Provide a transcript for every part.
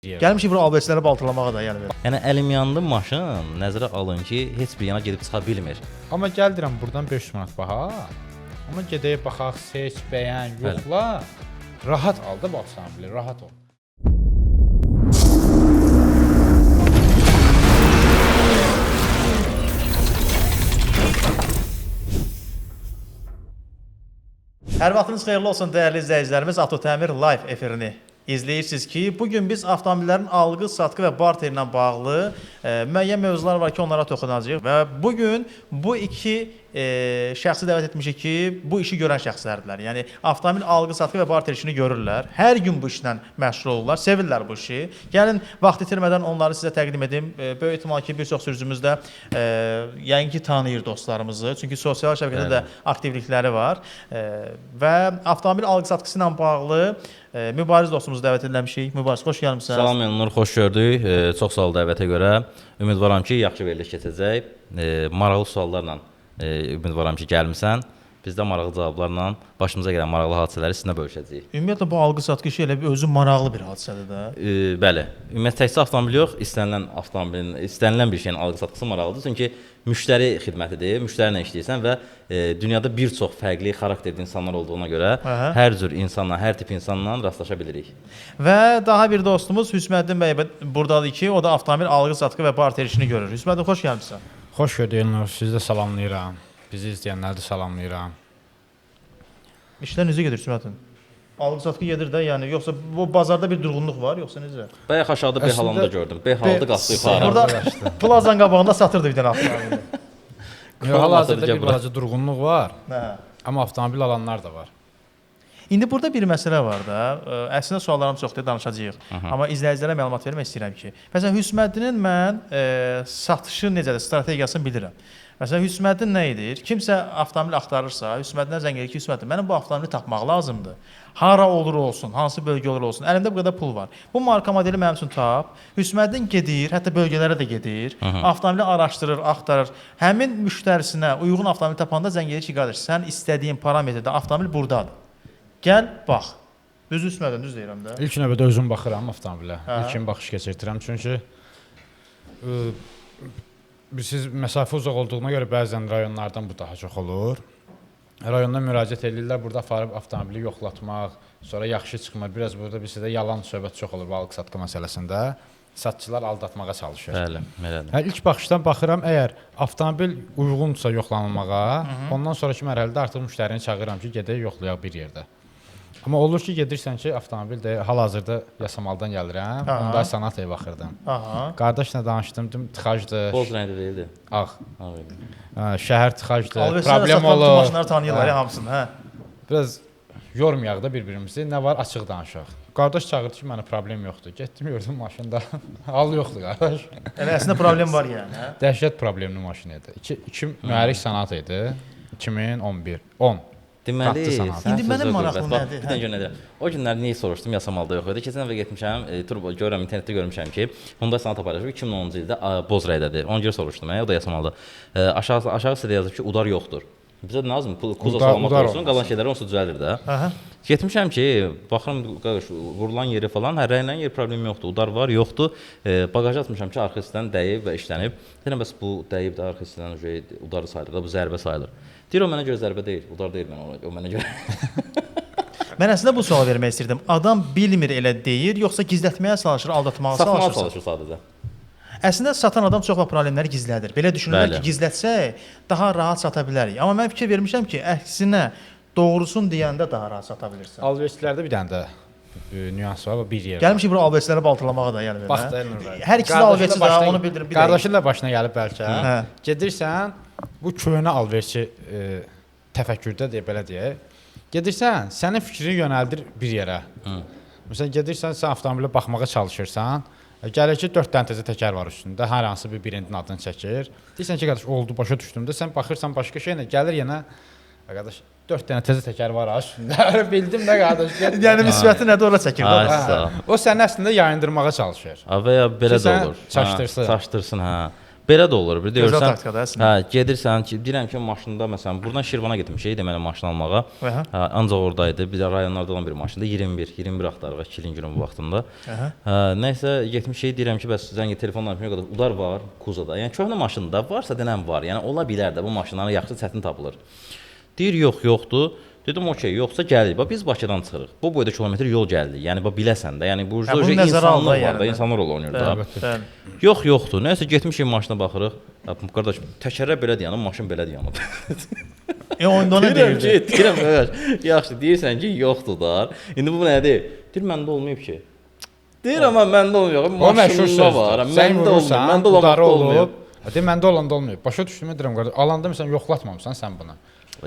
Gəlmişik bura ABS-ləri baltalamağa da yəni. Yəni əlim yandı maşın nəzərə alın ki, heç bir yana gedib çıxa bilmir. Amma gəldirəm buradan 500 manat baha. Amma gedək baxaq, seç, bəyən, yoxla. Rahat al da bu avtomobili, rahat ol. Hər vaxtınız xeyirli olsun dəyərli izləyicilərimiz. Avtotəmir live efirini izləyirsiniz ki, bugün biz avtomobillərin alğı, satqı və barteri ilə bağlı müəyyən mövzular var ki, onlara toxunacağıq və bugün bu iki şəxsi dəvət etmişik ki, bu işi görən şəxslərdirlər. Yəni avtomobil alğı, satqı və barter işini görürlər. Hər gün bu işlə məşğul olurlar, sevirlər bu işi. Gəlin vaxt itirmədən onları sizə təqdim edim. Böyük ehtimal ki, bir çox sürücümüz də yəqin ki, tanıyır dostlarımızı. Çünki sosial şəbəkədə də aktivlikləri var və avtomobil alğı, satqısı ilə bağlı Mübariz dostumuzu dəvət edilmişik. Mübariz, xoş gəlmisiniz. Salam Elnur, xoş gördük. Çox sağ ol dəvətə görə. Ümidvaram ki, yaxşı veriliş keçəcək. Maraqlı suallarla ümidvaram ki, gəlmisən. Biz də maraqlı cavablarla başımıza gələn maraqlı hadisələri sizinlə bölüşəcəyik. Ümumiyyətlə bu alğı-satqı işi elə bir özü maraqlı bir hadisədir də. Bəli. Ümumiyyətlə təkcə avtomobil yox, istənilən bir şeyin alğı-satqısı maraqlıdır. Çünki müştəri xidmətidir, müştəri ilə işləyirsən və dünyada bir çox fərqli xarakterli insanlar olduğuna görə hər cür insanla, hər tip insanla rastlaşa bilirik. Və daha bir dostumuz Hüsməddin bəy burdadır ki, o da avtomobil alğı-satqı və barter işini görür. Hüsməddin, xoş gəlmisən. Xoş gördük Elnur, sizi də salamlayıram. Bizi izləyənləri də salamlayıram. İşlər necə gedir Hüsməddin? Alğı-satqı gedir də, yəni yoxsa bu bazarda bir durğunluq var, yoxsa necə? Bayaq aşağıda Behalanda gördüm. Behalanda qalxdı yuxarı. Burada plazanın qabağında satırdı bir dənə avtomobili. Hal-hazırda bir balaca durğunluq var. Hə. Amma avtomobil alanlar da var. İndi burada bir məsələ var da. Əslində suallarım çoxdur, danışacağıq. Amma izləyicilərə məlumat vermək istəyirəm ki, məsələn Hüsməddinin mən satışı necədir, strategiyasını bilirəm. Məsələn Hüsməddin nə edir? Kimsə avtomobil axtarırsa, Hüsməddinə zəng edir ki, Hüsməddin, mənim bu avtomobili tapmaq lazımdır. Hara olur olsun, hansı bölgə olur olsun. Əlimdə bu qədər pul var. Bu marka modeli mənim üçün tap. Hüsməddin gedir, hətta bölgələrə də gedir. Avtomobili araşdırır, axtarır. Həmin müştərisinə uyğun avtomobil tapanda zəng edir ki, qardaş, sən istədiyin parametrdə avtomobil burdadır. Gəl, bax. Düz Hüsməddin, düz deyirəm də. İlk növbədə özüm baxıram avtomobilə. İlkin baxış keçirtirəm. Çünki siz məsafə uzaq olduğuna görə bəzən rayonlardan bu daha çox olur. Rayonda müraciət edirlər, burada aparıb avtomobili yoxlatmaq, sonra yaxşı çıxmır. Biraz burada bizdə yalan söhbət çox olur bu alğı-satqı məsələsində. Satçılar aldatmağa çalışır. Bəli, belədir. İlk baxışdan baxıram, əgər avtomobil uyğunsa yoxlanılmağa, ondan sonraki mərhələdə artıq müştərini çağırıram ki, gedək yoxlayaq bir yerdə. Amma olur ki, gedirsən ki, avtomobil də hal-hazırda Yasamaldan gəlirəm, Hyundai Sonata'ya baxırdım. Qardaşla danışdım, tıxacdır. Boz rəngdə deyildi. Ağ. Ağ idi. Şəhər tıxacdır, problem olur. Maşınları tanıyırlar ya hamısını, hə. Biraz yormayaq da bir-birimizi, nə var açıq danışaq. Qardaş çağırdı ki, mənə problem yoxdur. Getdim, gördüm maşında. Hal yoxdur qardaş. Elə əslində problem var yəni, hə. Dəhşət problemli maşın idi. 2 mühərrik Sonata idi. 2011, 10. Deməli, İndi mənim maraqlı nədir? Bir dənə görünədir. O günlər niyə soruşdum, Yasamalda yox idi. Keçən dəfə getmişəm, turbo görürəm, internetdə görmüşəm ki, Hyundai Sonata paylaşıb 2010-cu ildə boz rəngdədir. Ona görə soruşdum, o da Yasamalda. Aşağı hissədə yazıb ki, udar yoxdur. Bizə lazım kuza salamat olsun, qalan şeyləri onsuz düzəlir də. Getmişəm ki, baxıram qardaş, vurulan yeri falan, hər rənglə yer problemi yoxdur. Udar var, yoxdur. Baqajı atmışam ki, arxa hissədən dəyib və işlənib. Deyirəm, bəs bu dəyib də arxa hissədən udarı sayılır da, bu zərbə sayılır. Deyir, o mənə görə zərbə deyil, udar deyil o mənə görə. Mən əslində bu sualı vermək istirdim. Adam bilmir elə deyir, yoxsa gizlətməyə çalışır, aldatmağa çalışır? Satmağa çalışır sadəcə. Əslində satan adam çox vaxt problemləri gizlədir. Belə düşünürlər ki, gizlətsək daha rahat sata bilərik. Amma mən fikir vermişəm ki, əksinə doğrusunu deyəndə daha rahat sata bilirsən. Alverçilərdə bir dənə də nüans var, bir yer var. Gəlmişik bura ABS-ləri baltalamağa da yəni. Bax da Elnur bəy. Hər ikisi də alverçi də, onu bildirim. Qardaşın da başına gəlib bəlkə. Gedirsən, bu köhnə alverçi təfəkkürdə deyə belə deyək. Gedirsən, sənin fikrini yönəldir bir yerə. Məsələn, gedirsən, sən avtomobilə baxmağa çalışırsan, gəlir ki, 4 dənə təzə təkər var üstündə, hər hansı bir brendin adını çəkir. Deyirsən ki, qardaş, oldu, başa düşdüm də, sən baxırsan başqa şeylə, gəlir yenə, qardaş, 4 dənə təzə təkər var üstündə. Bildim də, qardaş. Yəni nisbəti nədir ora çəkir? O səni əslində yayındırmağa çalışır. Və ya belə də olur. Çaşdırsın. Çaşdırsın, hə. Belə də olur. Bir Gözəl deyirsən, taktikadır əslində. hə, gedirsən ki, deyirəm ki, maşında məsələn, buradan Şirvana getmişik, deməli maşın almağa. Aha. Hə, ancaq oradaydı. Bir də rayonlarda olan bir maşında 21 axtarırıq 2 ilin günün bu vaxtında. Aha. Hə, nəysə getmişik, deyirəm ki, bəs zəng telefonla danışmaya qədər udar var Kuzada. Yəni köhnə maşında varsa denən var. Yəni ola bilər də bu maşınların yaxşı çətin tapılır. Deyir yoxdur. Dedim okey, yoxsa gəlir. Bax biz Bakıdan çıxırıq. Bu boyda kilometr yol gəldik. Yəni bax biləsən də. Yəni bu bunu nəzərə al da insanlar var yəni. da, insanlar rol oynayır da. Bəli. Yoxdur. Nəysə getmişik maşına baxırıq. Qardaş, təkərlər belə dayanıb, maşın belə dayanıb. Onda nə deyirdi? Deyirəm, qardaş, yaxşı deyirsən ki, yoxdur da. İndi bu nədir? Deyir məndə olmayıb ki. Deyir amma məndə olmuyor. O məşhur Maşında var. sözdür. Sən Məndə olmuyor. vurursan, Məndə udarı olmayıb. olub. Deyir məndə olanda olmayıb. Başa düşdüm deyirəm qardaş. Alanda məsələn yoxlatmamısan sən bunu.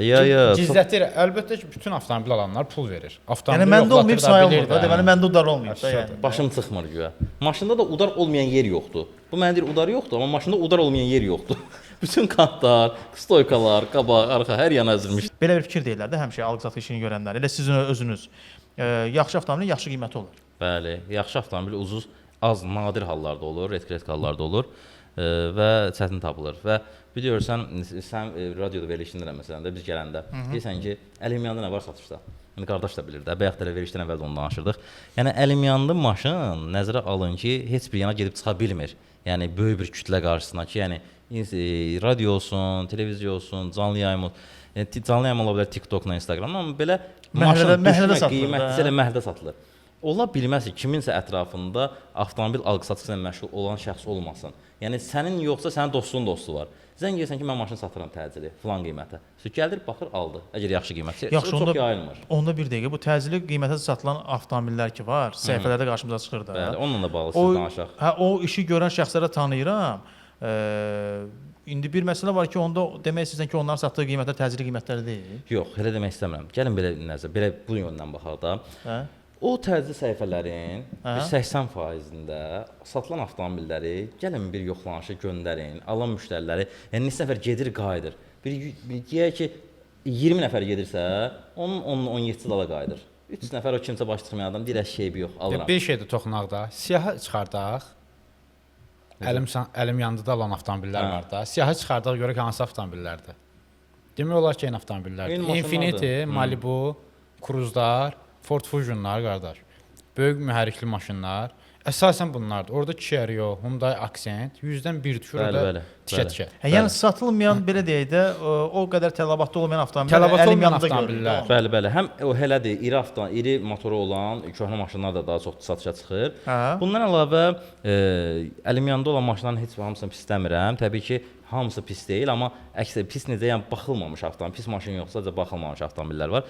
Ya. Gizlətir. Əlbəttə ki, bütün avtomobil alanlar pul verir. Yəni Avtomobil məndə olmayıb sayılmır da. da. Deməli məndə udar olmayıb da yəni. Başım çıxmır güya. Maşında da udar olmayan yer yoxdur. Bu mənə deyir udar yoxdur, amma maşında udar olmayan yer yoxdur. Bütün kantlar, stoykalar, qabaq, arxa hər yana əzilmiş. Belə bir fikir deyirlər də həmişə alqı-satqı işini görənlər. Elə sizin özünüz yaxşı avtomobilin yaxşı qiyməti olur. Bəli, yaxşı avtomobil ucuz, az nadir hallarda olur, redkret hallarda olur və çətin tapılır. Və bilirsən, sən radioda verilişində məsələn də biz gələndə deyirsən ki, əlimyanlı nə var satışda? Yəni qardaş da bilir də, bayaq da verilişdən əvvəl də ondan danışırdıq. Yəni əlimyanlı maşın nəzərə alın ki, heç bir yana gedib çıxa bilmir. Yəni böyük bir kütlə qarşısına ki, yəni radio olsun, televiziya olsun, canlı yayım olsun. Yəni canlı yayım ola bilər TikTokla, Instagramla, amma belə Məhəllədə satılır. Qiymətli elə məhəllədə satılır. Ola bilməz ki, kiminsə ətrafında avtomobil alqı-satqısı ilə məşğul olan şəxs olmasın. Yəni sənin yoxsa sənin dostunun dostu var. Zəng edirsən ki, mən maşın satıram təcili, filan qiymətə. Gəlir, baxır, aldı. Əgər yaxşı qiymətsə, çox yayılmır. Onda bir dəqiqə bu təcili qiymətə satılan avtomobillər ki var, səhifələrdə qarşımıza çıxır da. Bəli, onunla da bağlı siz danışaq. Hə, o işi görən şəxsləri tanıyıram. İndi bir məsələ var ki, onda demək istəyirsən ki, onların satdığı qiymətlər təcili qiymətləri deyil. Yox, elə demək istəmirəm. Gəlin belə bu yöndən baxaq da. Hə? O təcili səhifələrin 80%-də satılan avtomobilləri gəlin bir yoxlanışa göndərin, alan müştəriləri, yəni neçə nəfər gedir, qayıdır. Bir deyək ki, 20 nəfər gedirsə, onun 17-si dala qayıdır. 3 nəfər o kimsə baş çıxmayan adam deyir, şeybi yox, alıram. Bir şey də toxunaq da. Siyahı çıxardaq. Əlim yanında olan avtomobillər var da. Siyahı çıxardaq görək hansı avtomobillərdir. Demək olar ki, eyni avtomobillərdir. Infiniti, Malibu, Cruzlar, Ford Fusionlar qardaş. Böyük mühərrikli maşınlar. Əsasən bunlardır. Orada Kia Rio, Hyundai Accent 100-dən 1 düşür, orada tikə-tikə. Yəni satılmayan belə deyək də o qədər tələbatlı olmayan avtomobillər, tələbatlı olmayan avtomobillər. Bəli. Həm o elədir, iri motoru olan köhnə maşınlar da daha çox satışa çıxır. Bundan əlavə əlimyanda olan maşınların heç bir hamısını pis demirəm. Təbii ki, hamısı pis deyil, amma əksər pis necə, yəni baxılmamış avtomobil, pis maşın yoxsa da baxılmamış avtomobillər var.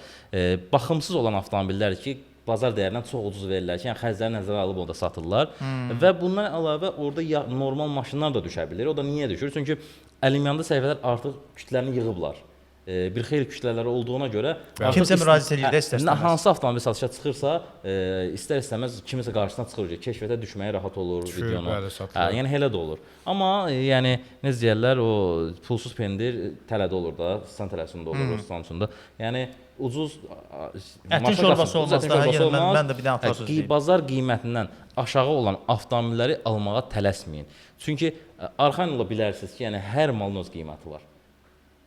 Baxımsız olan avtomobillər ki, bazar dəyərindən çox ucuz verirlər ki, yəni xərcləri nəzərə alıb onda satırlar. Və bundan əlavə orada normal maşınlar da düşə bilir. O da niyə düşür? Çünki əlimyanda səhifələr artıq kütlərini yığıblar. Bir xeyli kütlələri olduğuna görə kimsə müraciət edir də istər-istəməz. Hansı avtomobil satışa çıxırsa, istər-istəməz kiminsə qarşısına çıxır ki, keşfətə düşməyə rahat olur videonu. Yəni elə də olur. Amma yəni necə deyirlər, o pulsuz pendir tələdə olur da, stand tələsində olur, standında. Yəni ucuz ətin şorbası olmaz da, mən də bir dənə atasöz deyim. Bazar qiymətindən aşağı olan avtomobilləri almağa tələsməyin. Çünki arxayın ola bilərsiniz ki, yəni hər malın öz qiyməti var.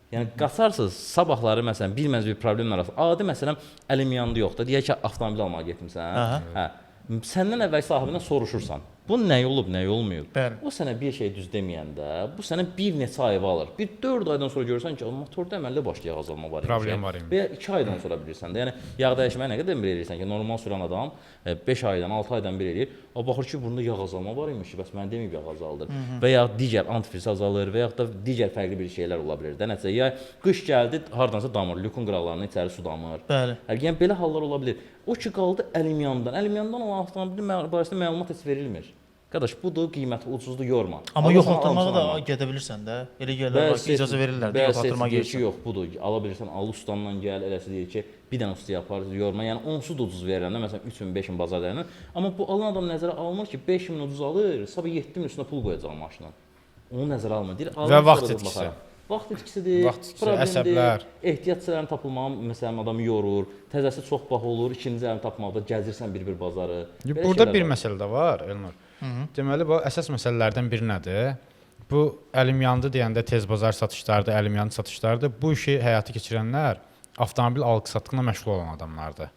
Yəni qaçarsınız, sabahları məsələn bilməz bir problemlə rast. Adi məsələn əlim yanında yoxdur. Deyək ki, avtomobil almağa getmisən. Hə. Səndən əvvəl sahibindən soruşursan. Bu nə olub, nə olmayıb? Bəli. O sənə bir şey düz deməyəndə, bu sənə bir neçə ay alır. Bir 4 aydan sonra görürsən ki, motorda əməlli başlı yağ azalma var. Problem var imiş. Və ya 2 aydan sonra bilirsən də. Yəni yağ dəyişməyə nə qədər bir eləyirsən ki, normal sürən adam 5 aydan, 6 aydan bir eləyir. O baxır ki, bunda yağ azalma var imiş ki, bəs mən deməyib yağ azaldır. Və ya digər antifriz azalır və ya da digər fərqli bir şeylər ola bilər də. Nəticə ya qış gəldi, hardansa damır, lükun qıraqlarına içəri su damır. Bəli. Yəni belə hallar ola bilər. O ki qaldı əlimyandan. Əlimyandan olan avtomobilin barəsində məlumat heç verilmir. Qardaş, budur, qiyməti ucuzdur, yorma. Amma yoxlatdırmağa da gedə bilirsən də. Elə gəlirlər ki, icazə verirlər də yoxlatdırmağa gəlirsən. Yox, budur, ala bilirsən, al ustandan gəl, eləsi deyir ki, bir dənə usta yapar, yorma. Yəni onsuz da ucuz verirəm də, məsələn 3000, 5000 bazar dəyərindən. Amma bu alan adam nəzərə almır ki, 5000 ucuz alır, sabah 7000 üstünə pul qoyacaq maşına. Onu nəzərə almır. Deyir, və vaxt itkisi. Vaxt itkisidir, əsəblər, ehtiyatçıların tapılmağı məsələn adamı yorur, təzəsi çox baha olur, ikinci əlini tapmaqda gəzirsən bir bazarı. Burada bir məsələ də var, Elnur. Deməli, bu əsas məsələlərdən biri nədir? bu əlim yandı deyəndə tez bazar satışlardır, əlim yandı satışlardır. Bu işi həyata keçirənlər avtomobil alqı-satqına məşğul olan adamlardır.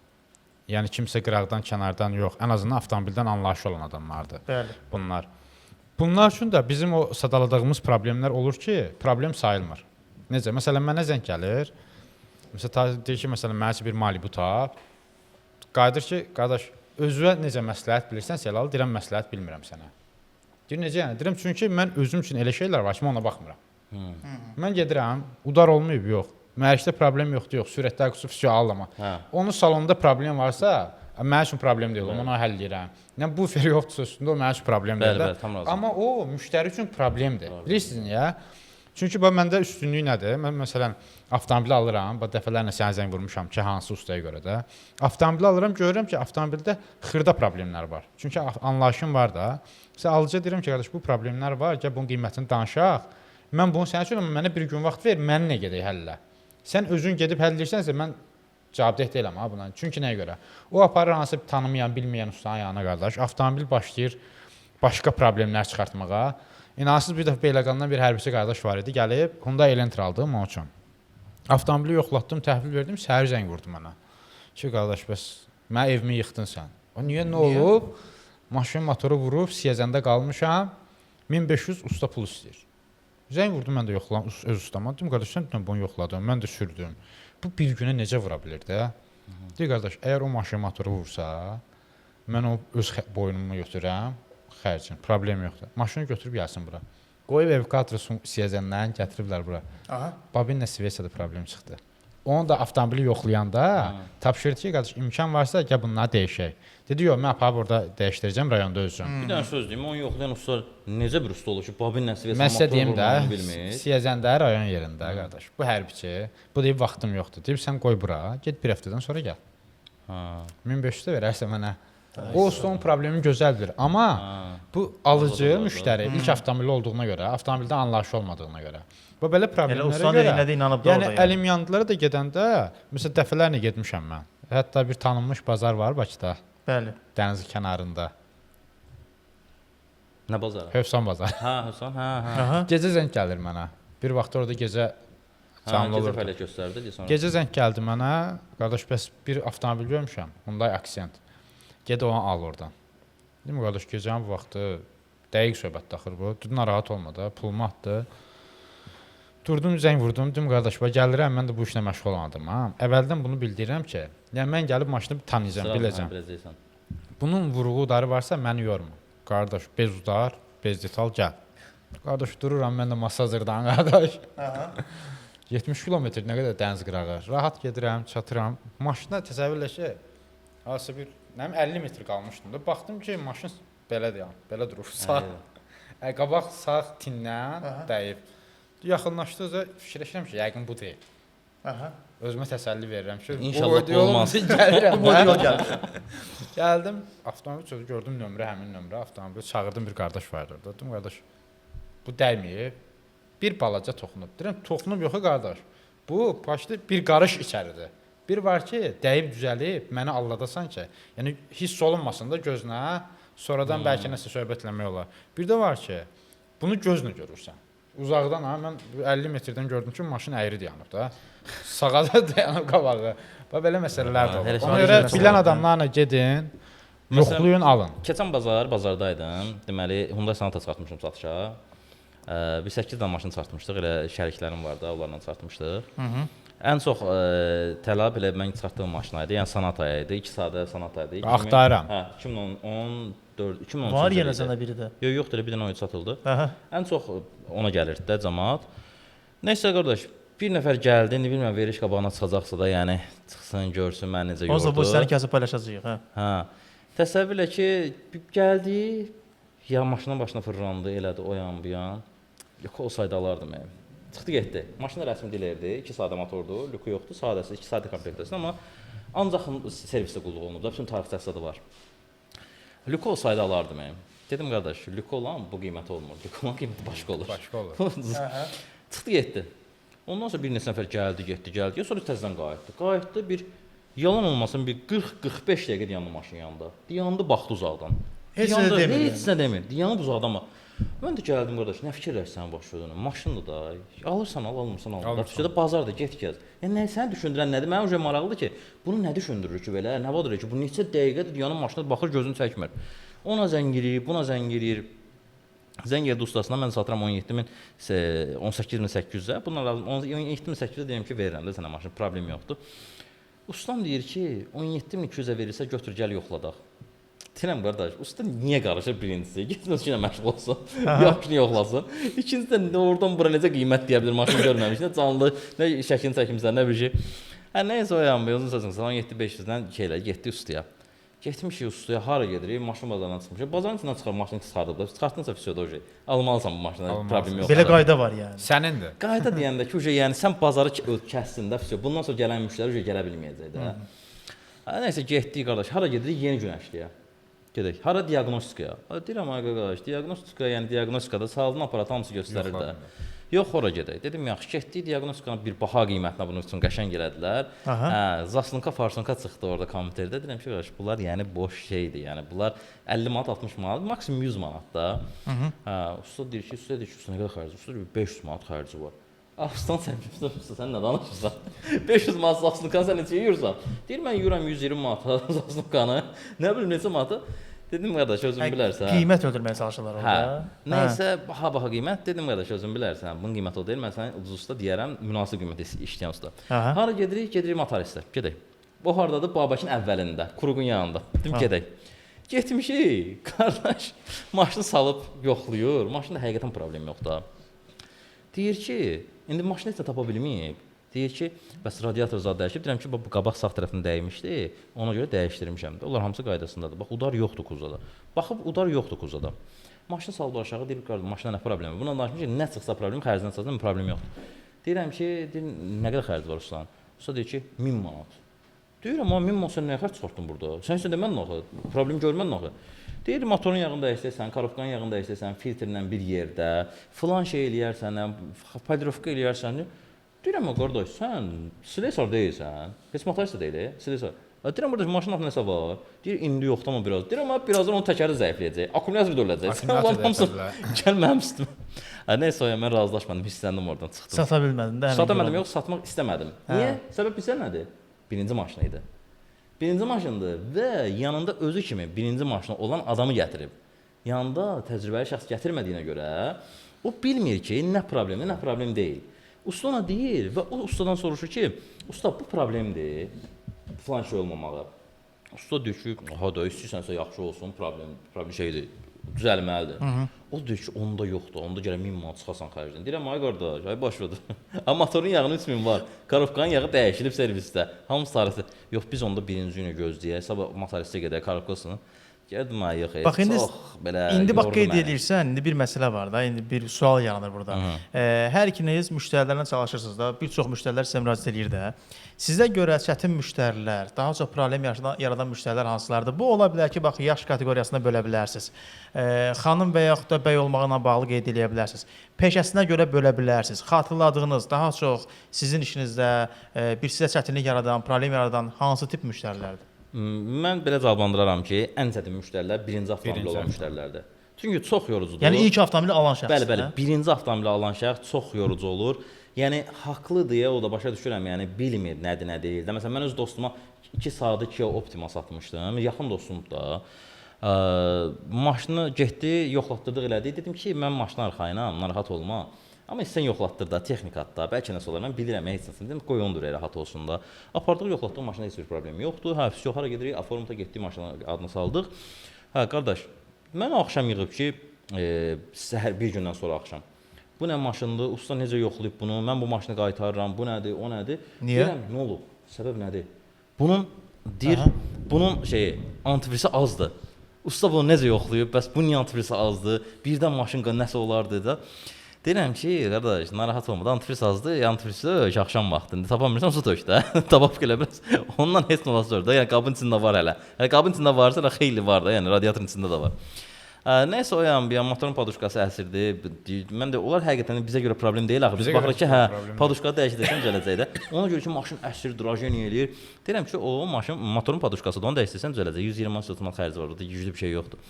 Yəni kimsə qıraqdan, kənardan yox, ən azından avtomobildən anlayışı olan adamlardır. Bəli. Bunlar. Bunlar üçün də bizim o sadaladığımız problemlər olur ki, problem sayılmır. Necə? Məsələn, mənə zəng gəlir. Məsələn, deyir ki, məsələn, mənə üçün bir Malibu tap. Qayıdır ki, qardaş, özünə necə məsləhət bilirsən, Selalı, deyirəm, məsləhət bilmirəm sənə. Deyir, necə yəni? Deyirəm, çünki mən özüm üçün elə şeylər var ki, mən ona baxmıram. Mən gedirəm, udar olmayıb, yox. Mühərrikdə problem yoxdur, yox. Sürətdə qüsur fisiyo ağlama. Onun salonunda problem varsa, mənim üçün problem deyil, onu həll edirəm. Yəni bufer yoxdursa üstündə o mənim üçün problem deyil. Amma o müştəri üçün problemdir. Bilirsiniz niyə? Çünki bax məndə üstünlük nədir? Mən məsələn avtomobili alıram, bax dəfələrlə sənə zəng vurmuşam ki, hansı ustaya görə də. Avtomobili alıram, görürəm ki, avtomobildə xırda problemlər var. Çünki anlayışım var da. Məsələn alıcıya deyirəm ki, qardaş, bu problemlər var, gəl bunun qiymətini danışaq. Mən bunu sənə söyləyirəm, mənə bir gün vaxt ver, mən nə gedək həllə. Sən özün gedib həll edirsənsə mən cavabdeh deyiləm ha buna. Çünki nəyə görə? O aparır hansı tanımayan, bilməyən ustanın yanına qardaş, avtomobil başlayır başqa problemlər çıxartmağa. İnanırsınız bir dəfə Beyləqandan bir hərbiçi qardaş var idi, gəlib Hyundai Elantra aldım onun üçün. Avtomobili yoxlatdım, təhvil verdim, səhər zəng vurdu mənə. Ki qardaş, bəs mən evimi yıxdın sən. O niyə nə olub? Maşın motoru vurub, siyəzəndə qalmışam. 1500 usta pul istəyir. Zəng vurdu, mən də yoxladım öz ustama. Dedim, qardaş, sən bunu yoxladım, mən də sürdüm. Bu bir günə necə vura bilər də? Deyir, qardaş, əgər o maşın motoru vursa, mən o öz boynumu götürürəm. Xərcin, problem yoxdur. Maşını götürüb gəlsin bura. Qoyub evakuatoru siyəzəndən gətiriblər bura. Babinlə Svesiyada problem çıxdı. Onu da avtomobili yoxlayanda tapşırdı ki, qardaş, imkan varsa gəl bunları dəyişək. Dedi, yox, mən aparıb orada dəyişdirəcəm rayonda özüm. Bir dənə söz deyim, onu yoxlayan usta necə bir usta olur ki, babinlə Svesiyada Məsələ deyim də, bilmir. Siyəzəndə rayon yerində, qardaş. Bu hərbiçi, bu deyib vaxtım yoxdur. Deyib sən qoy bura, get bir həftədən sonra gəl. 1500 də verərsə mənə. O ustunun problemi gözəldir, amma bu alıcı, müştəri ilk avtomobili olduğuna görə, avtomobildə anlayışı olmadığına görə. Və belə problemlərə görə, yəni əlim yandılara da gedəndə, məsələn, dəfələrlə getmişəm mən. Hətta bir tanınmış bazar var Bakıda, dəniz kənarında. Nə bazarı? Hövsan bazarı. Hövsan, hə. Gecə zəng gəlir mənə. Bir vaxt orada gecə canlı olurdu. Gecə fəaliyyət göstərdi. Gecə zəng gəldi mənə, qardaş, bəs bir avtomobil görmüşəm, Hyundai Accent. Ged onu al oradan. Dedim, qardaş, gecənin bu vaxtı dəqiq söhbət daxır bu. Narahat olma da, pulumu atdı. Durdum, zəng vurdum. Dedim, qardaş, gəlirəm, mən də bu işlə məşğul olmadım. Əvvəldən bunu bildirirəm ki, yəni mən gəlib maşını tanıyacağam, biləcəm. Bunun vuruğu udarı varsa məni yorma. Qardaş, bez udar, bez detal gəl. Qardaş, dururam, mən də masajırdan, qardaş. 70 kilometr nə qədər dəniz qırağı. Rahat gedirəm, çatıram. Maşına təsəvvürlə ki, hansı bir 50 metr qalmışdım da. Baxdım ki, maşın belədir, belə durur. Sağ. Qabaq sağ tindən dəyib. Yaxınlaşdıqca fikirləşirəm ki, yəqin bu deyil. Özümə təsəlli verirəm ki, İnşallah olmaz. Gəlirəm. Gəldim, avtomobil sözü gördüm nömrə, həmin nömrə, avtomobil çağırdım, bir qardaş vardı orada. Dedim, qardaş, bu dəyməyib. Bir balaca toxunub. Deyirəm, toxunub yox qardaş. Bu başda bir qarış içəridir. Bir var ki, dəyib düzəlib, məni aldadasan ki, yəni hiss olunmasın da gözünə, sonradan bəlkə nəsə söhbət eləmək olar. Bir də var ki, bunu gözlə görürsən. Uzaqdan, mən 50 metrdən gördüm ki, maşın əyri dayanıb da. Sağa da dayanıb qabağı. Belə məsələlər də olur. Ona görə bilən adamlarla gedin, yoxlayın, alın. Keçən bazardaydım. Deməli, Hyundai Sonata çıxartmışdım satışa. Bir 8 dənə maşın çıxartmışdıq, elə şəriklərim vardı, onlarla çıxartmışdıq. Ən çox tələb elə mən çıxartdığım maşın idi, yəni Sonata idi, 2 sadə Sonata idi. Axtarıram. Hə, 2014, 2013. Var yenə sənə biri də. Yoxdur, bir dənə oyun satıldı. Ən çox ona gəlirdi də cəmaət. Nəysə qardaş, bir nəfər gəldi, indi bilmirəm veriş qabağına çıxacaqsa da, yəni çıxsın, görsün mən necə yordu. Onsuz bu səni kəsib paylaşacağıq, hə. Hə. Təsəvvürlə ki, gəldi, ya maşının başına fırlandı, elədi o yan, bu yan. Yox, olsaydı alardım yəni. Çıxdı getdi. Maşında rəsmi dilirdi, 2 sadə motordur, lüku yoxdur, sadəsi 2 sadə komplektasiya, amma ancaq servisdə qulluq olunub da, bütün tarixçəsi də var. Lüku olsaydı alardım yəni. Dedim qardaş, lüku olan bu qiyməti olmur, lüku olan qiyməti başqa olur. Başqa olur. Çıxdı getdi. Ondan sonra bir neçə nəfər gəldi, getdi, sonra təzədən qayıtdı. Qayıtdı bir yalan olmasın bir 40-45 dəqiqə dayandı maşın yanında. Dayandı, baxdı uzaqdan. Heç nə demir. Heç nə demir. Dayanıb uzaq adama. Mən də gəldim qardaş, nə fikirləşsən başladın? Maşındır da. Alırsan al, almırsan al. Fikirdə bazarda get gəz. Yəni nə sən düşündürən nədir? Mənim üçün maraqlıdır ki, bunu nə düşündürür ki belə? Nə vadır ki, bu neçə dəqiqədir dayanıb maşına baxır, gözünü çəkmir. Ona zəng eləyir, buna zəng eləyir. Zəng gəldi ustasına, mən satıram 17800-ə. Bunlar lazım 17800-ə deyirəm ki, verirəm də sənə maşın, problem yoxdur. Ustam deyir ki, 17200-ə verirsə götür gəl yoxladaq. Deyirəm qardaş, usta niyə qarışır birincisi? Getsin öz işinə məşğul olsun. Yaxşını yoxlasın. İkincisi də oradan bura necə qiymət deyə bilir, maşın görməmiş, nə canlı, nə şəklini çəkimsən, nə bir şey. Hə nəysə o yan, uzun sözün 17500-dən şeylə getdi ustaya. Getmişik ustaya, hara gedirik? Maşın bazarından çıxmışıq. Bazarın içindən çıxar, maşını çıxardıblar. Çıxartdınsa fisioda o şey. Almalısan bu maşını, problem yoxdur. Belə qayda var yəni. Sənindir. Qayda deyəndə ki, yəni sən bazarı kəssin də fisio. Bundan sonra gələn müştəri gələ bilməyəcək də. Nəysə getdik qardaş, hara gedirik? Yeni Günəşliyə. Gedək. Hara diaqnostikaya? Deyirəm ay qardaş, diaqnostika, yəni diaqnostikada sağlığın aparatı hamısı göstərir də. Yox, ora gedək. Dedim, yaxşı, getdik diaqnostikanın bir baha qiymətinə bunun üçün qəşəng elədilər. Zaslinka, farsonka çıxdı orada kompüterdə. Dedim ki, qardaş, bunlar yəni boş şeydir. Yəni bunlar 50 manat, 60 manat, maksimum 100 manat da. Usta deyir ki, usta nə qədər xərci? Usta deyir 500 manat xərci var. Ustan sən nə danışırsan? 500 manat zaslinkanı sən neçə yeyirsən? Deyir, mən yeyirəm 120 manat zaslinkanı. Nə bilim neçə manatı? Dedim qardaş, özün bilərsən. Qiymət öldürməyə çalışırlar orada. Nəysə, baha qiymət. Dedim qardaş, özün bilərsən. Bunun qiyməti o deyil. Mən sənə ucuz usta deyərəm, münasib qiymətə işləyən usta. Hara gedirik? Gedirik motoristə. Gedək. O hardadır? Babəkin əvvəlində, Kuruqun yanında. Dedim, gedək. Getmişik. Qardaş, maşını salıb yoxlayır. Maşında həqiqətən problem yoxdur. Deyir ki, indi maşını heç nə tapa bilməyib. Deyir ki, bəs radiator zad dəyişib. Deyirəm ki, bu qabaq sağ tərəfini dəymişdi. Ona görə dəyişdirmişəm. Onlar hamısı qaydasındadır. Bax, udar yoxdur kuzada. Baxıb udar yoxdur kuzada. Maşını saldı aşağı, deyir qardaş, maşında nə problemi? Bundan danışmış ki, nə çıxsa problem, xərcindən çıxsa problem yoxdur. Deyirəm ki, nə qədər xərci var ustan? Usta deyir ki, 1000 manat. Deyirəm, amma 1000 manat sən nəyə xərc çıxartdın burada? Sən isə demən nə? Problem görmən nə? Deyir, motorun yağını dəyişdirsən, karobkanın yağını dəyişdirsən, filtrlə bir yerdə, filan şey eləyərsən, polirofka eləyərsən. Deyirəm, qardaş, sən silesar deyilsən. Heç motorist deyil, silesar. Deyirəm, qardaş, maşının altında nəsə var. Deyir, indi yoxdur amma biraz. Deyirəm, birazdan onun təkəri zəifləyəcək, akkumulyator da öləcək. Sən olan hamısını gəl mənim üstümə. Nəysə, mən razılaşmadım, hissləndim oradan, çıxdım. Sata bilmədin də? Sata bilmədim, yox, satmaq istəmədim. Niyə? Səbəb bilsən nədir? Birinci maşını idi. Birinci maşındır və yanında özü kimi birinci maşını olan adamı gətirib. Yanında təcrübəli şəxs gətirmədiyinə görə o bilmir ki, nə problemdir, nə problem deyil. Usta ona deyir və o ustadan soruşur ki, usta bu problemdir, filan şey olmamalı. Usta deyir ki, ha da istəyirsənsə yaxşı olsun, problem şeydir, düzəlməlidir. O deyir ki, onda yoxdur, onda gələ 1000 manat çıxasan xərcdən. Deyirəm, ay qardaş, ay başladı. Amma motorun yağının 3000 var, karobkanın yağı dəyişilib servisdə, hamısı tarixdə. Yox, biz onda birinci günü gözləyək, sabah motoristə gedək, karobkasını. Gəldim, ay yox, bax, çox belə indi bax qeyd edirsən, indi bir məsələ var da, indi bir sual yaranır burada. Hər ikiniz müştərilərlə çalışırsınız da, bir çox müştərilər sizə müraciət edir də. Sizə görə çətin müştərilər, daha çox problem yaradan müştərilər hansılardır? Bu ola bilər ki, bax, yaş kateqoriyasına bölə bilərsiniz. Xanım və yaxud da bəy olmağına bağlı qeyd edə bilərsiniz. Peşəsinə görə bölə bilərsiniz. Xatırladığınız, daha çox sizin işinizdə bir sizə çətinlik yaradan, problem yaradan hansı tip müştərilərdir? Mən belə cavablandıraram ki, ən çətin müştərilər birinci avtomobil olan müştərilərdir. Çünki çox yorucudur. Yəni ilk avtomobili alan şəxs. Bəli, birinci avtomobili alan şəxs çox yorucu olur. Yəni haqlıdır deyə o da başa düşürəm. Yəni bilmir nədir, nə deyil. Məsələn, mən öz dostuma 2 saatı Kia Optima satmışdım. Yaxın dostumdur da. Maşını getdi, yoxlatdırdıq elədi. Dedim ki, mən maşını arxayınam, narahat olma. Amma sən yoxlatdır da, texnikat da, bəlkə nəsə olar. Mən bilirəm, heç nəsə. Dedim, qoy onu da rahat olsun da. Apardıq, yoxlatdıq, maşında heç bir problem yoxdur. Hə, fiziyo hara gedirik, forumda getdik, maşına adını saldıq. Hə, qardaş, mən axşam yığıb ki, səhər bir gündən sonra axşam. Bu nə maşındır? Usta necə yoxlayıb bunu? Mən bu maşını qaytarıram. Bu nədir? O nədir? Niyə? Deyirəm, nə olub? Səbəb nədir? Bunun şeyi, antivirisi azdır. Usta bunu necə yoxlayıb? Bəs bunun antivirisi azdır. Birdən maşın nəsə olardı da. Deyirəm ki, qardaş, narahat olma da, antifriz azdır, antifrizi axşam vaxtında tapamırsan, su tök də, tabaq elə biraz, ondan heç nə olasır da, yəni qabın içində var hələ. Yəni qabın içində varsa da xeyli var da, yəni radiatorun içində də var. Nəysə o yan bir yan motorun poduşkası əsirdi. Mən də onlar həqiqətən bizə görə problem deyil axı. Biz Bizə görə baxırıq ki, problem deyil. poduşka dəyişdirsən gələcəkdə. Ona görə ki, maşın əsir, drajen eləyir. Deyirəm ki, o maşın motorun poduşkasıdır. Onu dəyişdirsən düzələcək. 120 manat satmaq xərci var. Orada güclü bir şey yoxdur.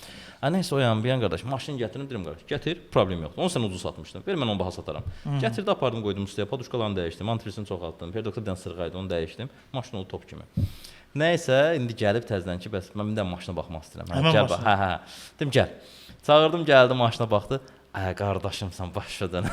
Nəysə o yan bir yan qardaş, maşını gətirim, deyirəm qardaş, gətir, problem yoxdur. Onu sən ucuz satmışdın. Ver mən onu baha sataram. Gətirdi, apardım, qoydum üstəyə, poduşkalarını dəyişdim, antifrizini çoxaltdım, perdoktordan sırğaydı, onu dəyişdim. Maşın oldu top kimi. Nəysə, indi gəlib təzədən ki, bəs mən bir də maşına baxmaq istəyirəm. Həmən Gəl maşına. bax. Hə. Dedim gəl. Çağırdım, gəldi maşına baxdı. Ay qardaşımsan başladın.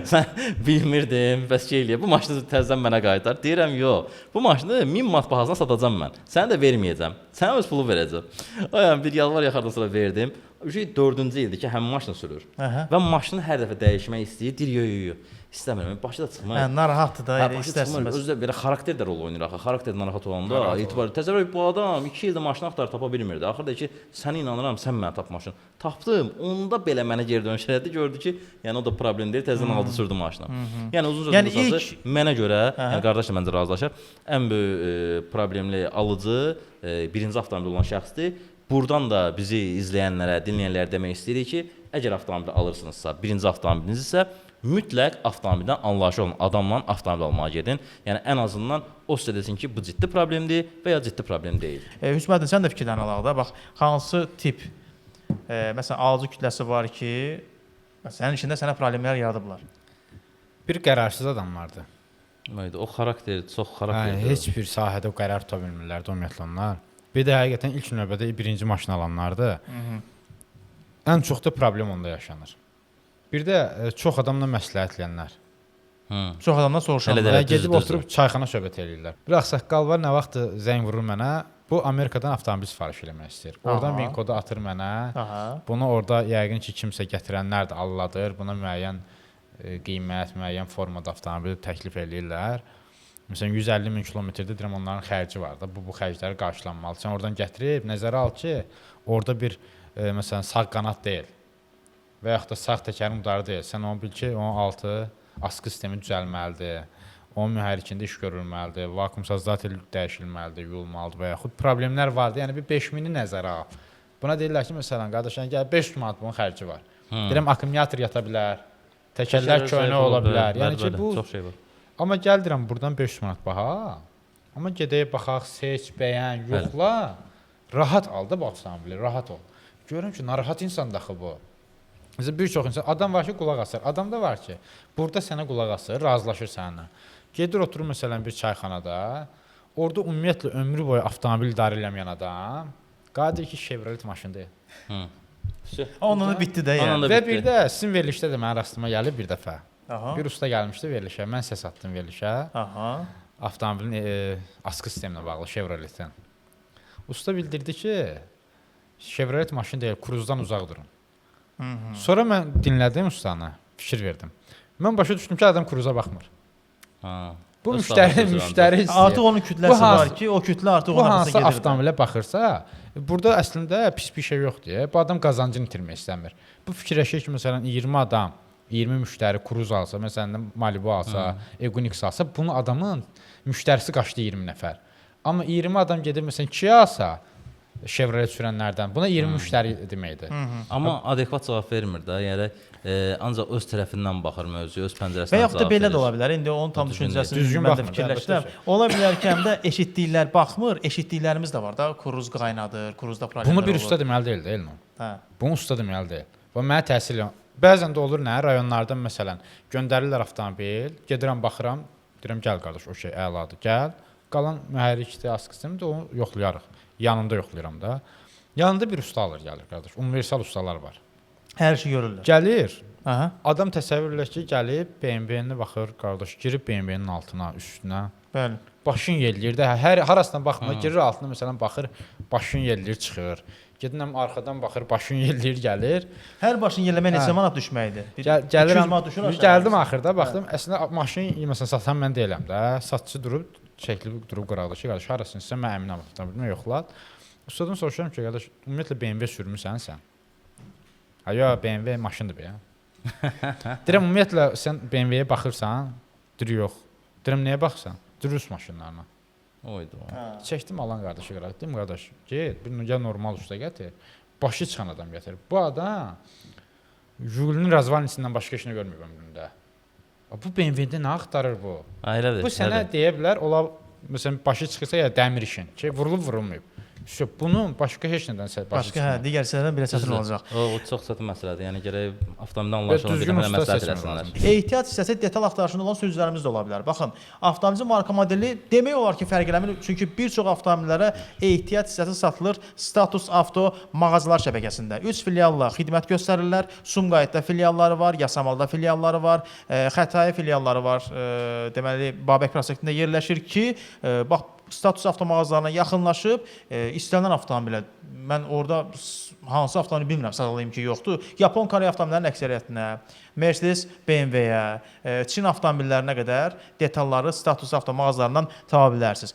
Sən bilmirdim, bəs şey eləyə. Bu maşını təzədən mənə qaytar. Deyirəm, yox. Bu maşını 1000 manat bahasına satacağam mən. Sənə də verməyəcəm. Sənə öz pulu verəcəm. Ayam bir yalvar yaxardan sonra verdim. Ücü 4-cü ildir ki, həmin maşını sürür. Və maşını hər dəfə dəyişmək istəyir. Deyir, yox. İstəmirəm. Başı da çıxmır. Narahatdır da, elə istərsən. Özü də belə xarakter də rol oynayır axı. Xarakter narahat olanda etibar. Təsəvvür bu adam 2 ildir maşını axtar tapa bilmirdi. Axırda ki, sənə inanıram, sən mənə tap maşın. Tapdım. Onda belə mənə geri dönüş elədi. Gördü ki, yəni o da problem deyil. Təzədən aldı sürdü maşını. Yəni uzun sözün qısası mənə görə, yəni qardaşla məncə razılaşır. Ən böyük problemli alıcı birinci avtomobil olan şəxsdir. Buradan da bizi izləyənlərə, dinləyənlərə demək istəyirik ki, əgər avtomobil alırsınızsa, birinci avtomobiliniz isə mütləq avtomobildən anlayışı olan adamla avtomobil almağa gedin. Yəni ən azından o sizə desin ki, bu ciddi problemdir və ya ciddi problem deyil. Hüsməddin, sən də fikirlərini alaq da. Bax, hansı tip məsələn alıcı kütləsi var ki, sənin içində sənə problemlər yaradıblar. Bir qərarsız adamlardır. O xarakter, çox xarakterdir. Heç bir sahədə qərar tuta bilmirlərdi ümumiyyətlə onlar. Bir də həqiqətən ilk növbədə birinci maşın alanlardır. Ən çox da problem onda yaşanır. Bir də çox adamla məsləhətləyənlər. Çox adamdan soruşanlar. Gedib oturub çayxana söhbət eləyirlər. Bir ağsaqqal var, nə vaxt zəng vurur mənə, bu Amerikadan avtomobil sifariş eləmək istəyir. Oradan VIN kodu atır mənə. Bunu orada yəqin ki, kimsə gətirənlər də alladır. Buna müəyyən qiymət, müəyyən formada avtomobil təklif eləyirlər. Məsələn 150 min kilometrdə deyirəm onların xərci var da. Bu xərcləri qarşılanmalı. Sən oradan gətirib nəzərə al ki, orada bir məsələn sağ qanat deyil və yaxud da sağ təkərin udarı deyil. Sən onu bil ki, onun altı askı sistemi düzəlməlidir. Onun mühərrikində iş görülməlidir. Vakuum sazdatel dəyişilməlidir, yuyulmalıdır və yaxud problemlər vardır. Yəni bir 5000-i nəzərə al. Buna deyirlər ki, məsələn qardaşlar, gəl 500 manat bunun xərci var. Deyirəm akkumulyator yata bilər, təkərlər köhnə ola bilər. Yəni ki, bu çox şey var. Amma gəl deyirəm buradan 500 manat baha. Amma gedək baxaq, seç, bəyən, yoxla. Rahat al da bu avtomobili, rahat ol. Görürəm ki, narahat insan daxı bu. Məsələn bir çox insan adam var ki, qulaq asır. Adam da var ki, burada sənə qulaq asır, razılaşır səninlə. Gedir oturur məsələn bir çayxanada. Orada ümumiyyətlə ömrü boyu avtomobil idarə eləməyən adam qadir ki, Chevrolet maşındır. Onunla bitdi də yəni. Və bir də sizin verilişdə də mənim rastıma gəlib bir dəfə. Bir usta gəlmişdi verilişə. Mən səs atdım verilişə. Avtomobilin askı sisteminə bağlı Chevroletdən. Usta bildirdi ki, Chevrolet maşını deyil, kruzdan uzaq durun. Sonra mən dinlədim ustanı, fikir verdim. Mən başa düşdüm ki, adam kruza baxmır. Bu müştəri istəyir. Artıq onun kütləsi var ki, o kütlə artıq ona hansı avtomobilə baxırsa, burada əslində pis bir şey yoxdur. Bu adam qazancını itirmək istəmir. Bu fikirləşir ki, məsələn 20 adam 20 müştəri kruz alsa, məsələn Malibu alsa, Equinix alsa, bunu adamın müştərisi qaçdı 20 nəfər. Amma 20 adam gedib məsələn Kia alsa, Chevrolet sürənlərdən, buna 20 müştəri deməkdir. Amma adekvat cavab vermir də. Yəni ancaq öz tərəfindən baxır mövzuya, öz pəncərəsindən. Və yaxud da belə də ola bilər. İndi onun tam düşüncəsini mən də fikirləşdirəm. Ola bilər ki, həm də eşitdiklər baxmır, eşitdiklərimiz də var da, kruz qaynadır, kruzda problemlər olur. Bunu bir usta deməli deyil, deyil mi? Hə. Bunu usta deməli deyil. Və mənə təsir edir. Bəzən də olur nə, rayonlardan məsələn göndərirlər avtomobil, gedirəm baxıram, deyirəm gəl qardaş, o şey əladır, gəl. Qalan mühərrikdir, askı sistemdir, onu yoxlayarıq. Yanında yoxlayıram da. Yanında bir usta alır gəlir qardaş. Universal ustalar var. Hər şey görürlər. Gəlir. Adam təsəvvür edir ki, gəlib BMW-nə baxır qardaş, girib BMW-nin altına, üstünə. Bəli. Başın yelləyir də, harasından baxmır, girir altına məsələn baxır, başın yelləyir, çıxır. Gedinəm arxadan baxır, başın yelləyir, gəlir. Hər başın yelləmək neçə manat düşməkdir? Gəlirəm, gəldim axırda, baxdım, əslində maşın məsələn satan mən deyiləm də, satçı durub, çəkilib durub qıraqda ki, qardaş, harasın sən, mən əminəm avtomobilimə yoxlat. Ustadan soruşuram ki, qardaş, ümumiyyətlə BMW sürmüsən sən? Ayo, BMW maşındır be ya. Deyirəm, ümumiyyətlə sən BMW-yə baxırsan? Deyir, yox. Deyirəm, nəyə baxırsan? Deyir, rus maşınlarına. Oydu. Çəkdim alan qardaşı qıraq. Dedim, qardaş, get, bir normal usta gətir. başı çıxan adam gətirir. Bu adam Jigulinin razvalnisindən başqa işini görmür ömründə. Bu BMW-də nə axtarır bu? Ailədir. Bu sənə deyə bilər, ola məsələn başı çıxırsa ya dəmir işin ki, vurulub vurulmayıb. Bunun başqa heç nədən başı Başqa digər hissələrdən belə çətin olacaq. O çox çətin məsələdir. Yəni gərək avtomobildə anlaşılan bir dənə məsləhət eləsinlər. Ehtiyat hissəsi detal axtarışında olan sürücülərimiz də ola bilər. Baxın, avtomobil marka modeli demək olar ki, fərq eləmir. Çünki bir çox avtomobillərə ehtiyat hissəsi satılır Status Avto mağazalar şəbəkəsində. 3 filialla xidmət göstərirlər. Sumqayıtda filialları var, Yasamalda filialları var, Xətai filialları var. Deməli, Babək prospektində yerləşir ki, bax Status Avto mağazalarına yaxınlaşıb istənilən avtomobilə mən orada hansı avtomobili bilmirəm, sadalayım ki, yoxdur. Yapon Koreya avtomobillərinin əksəriyyətinə, Mercedes, BMW-yə, Çin avtomobillərinə qədər detalları Status Avto mağazalarından tapa bilərsiniz.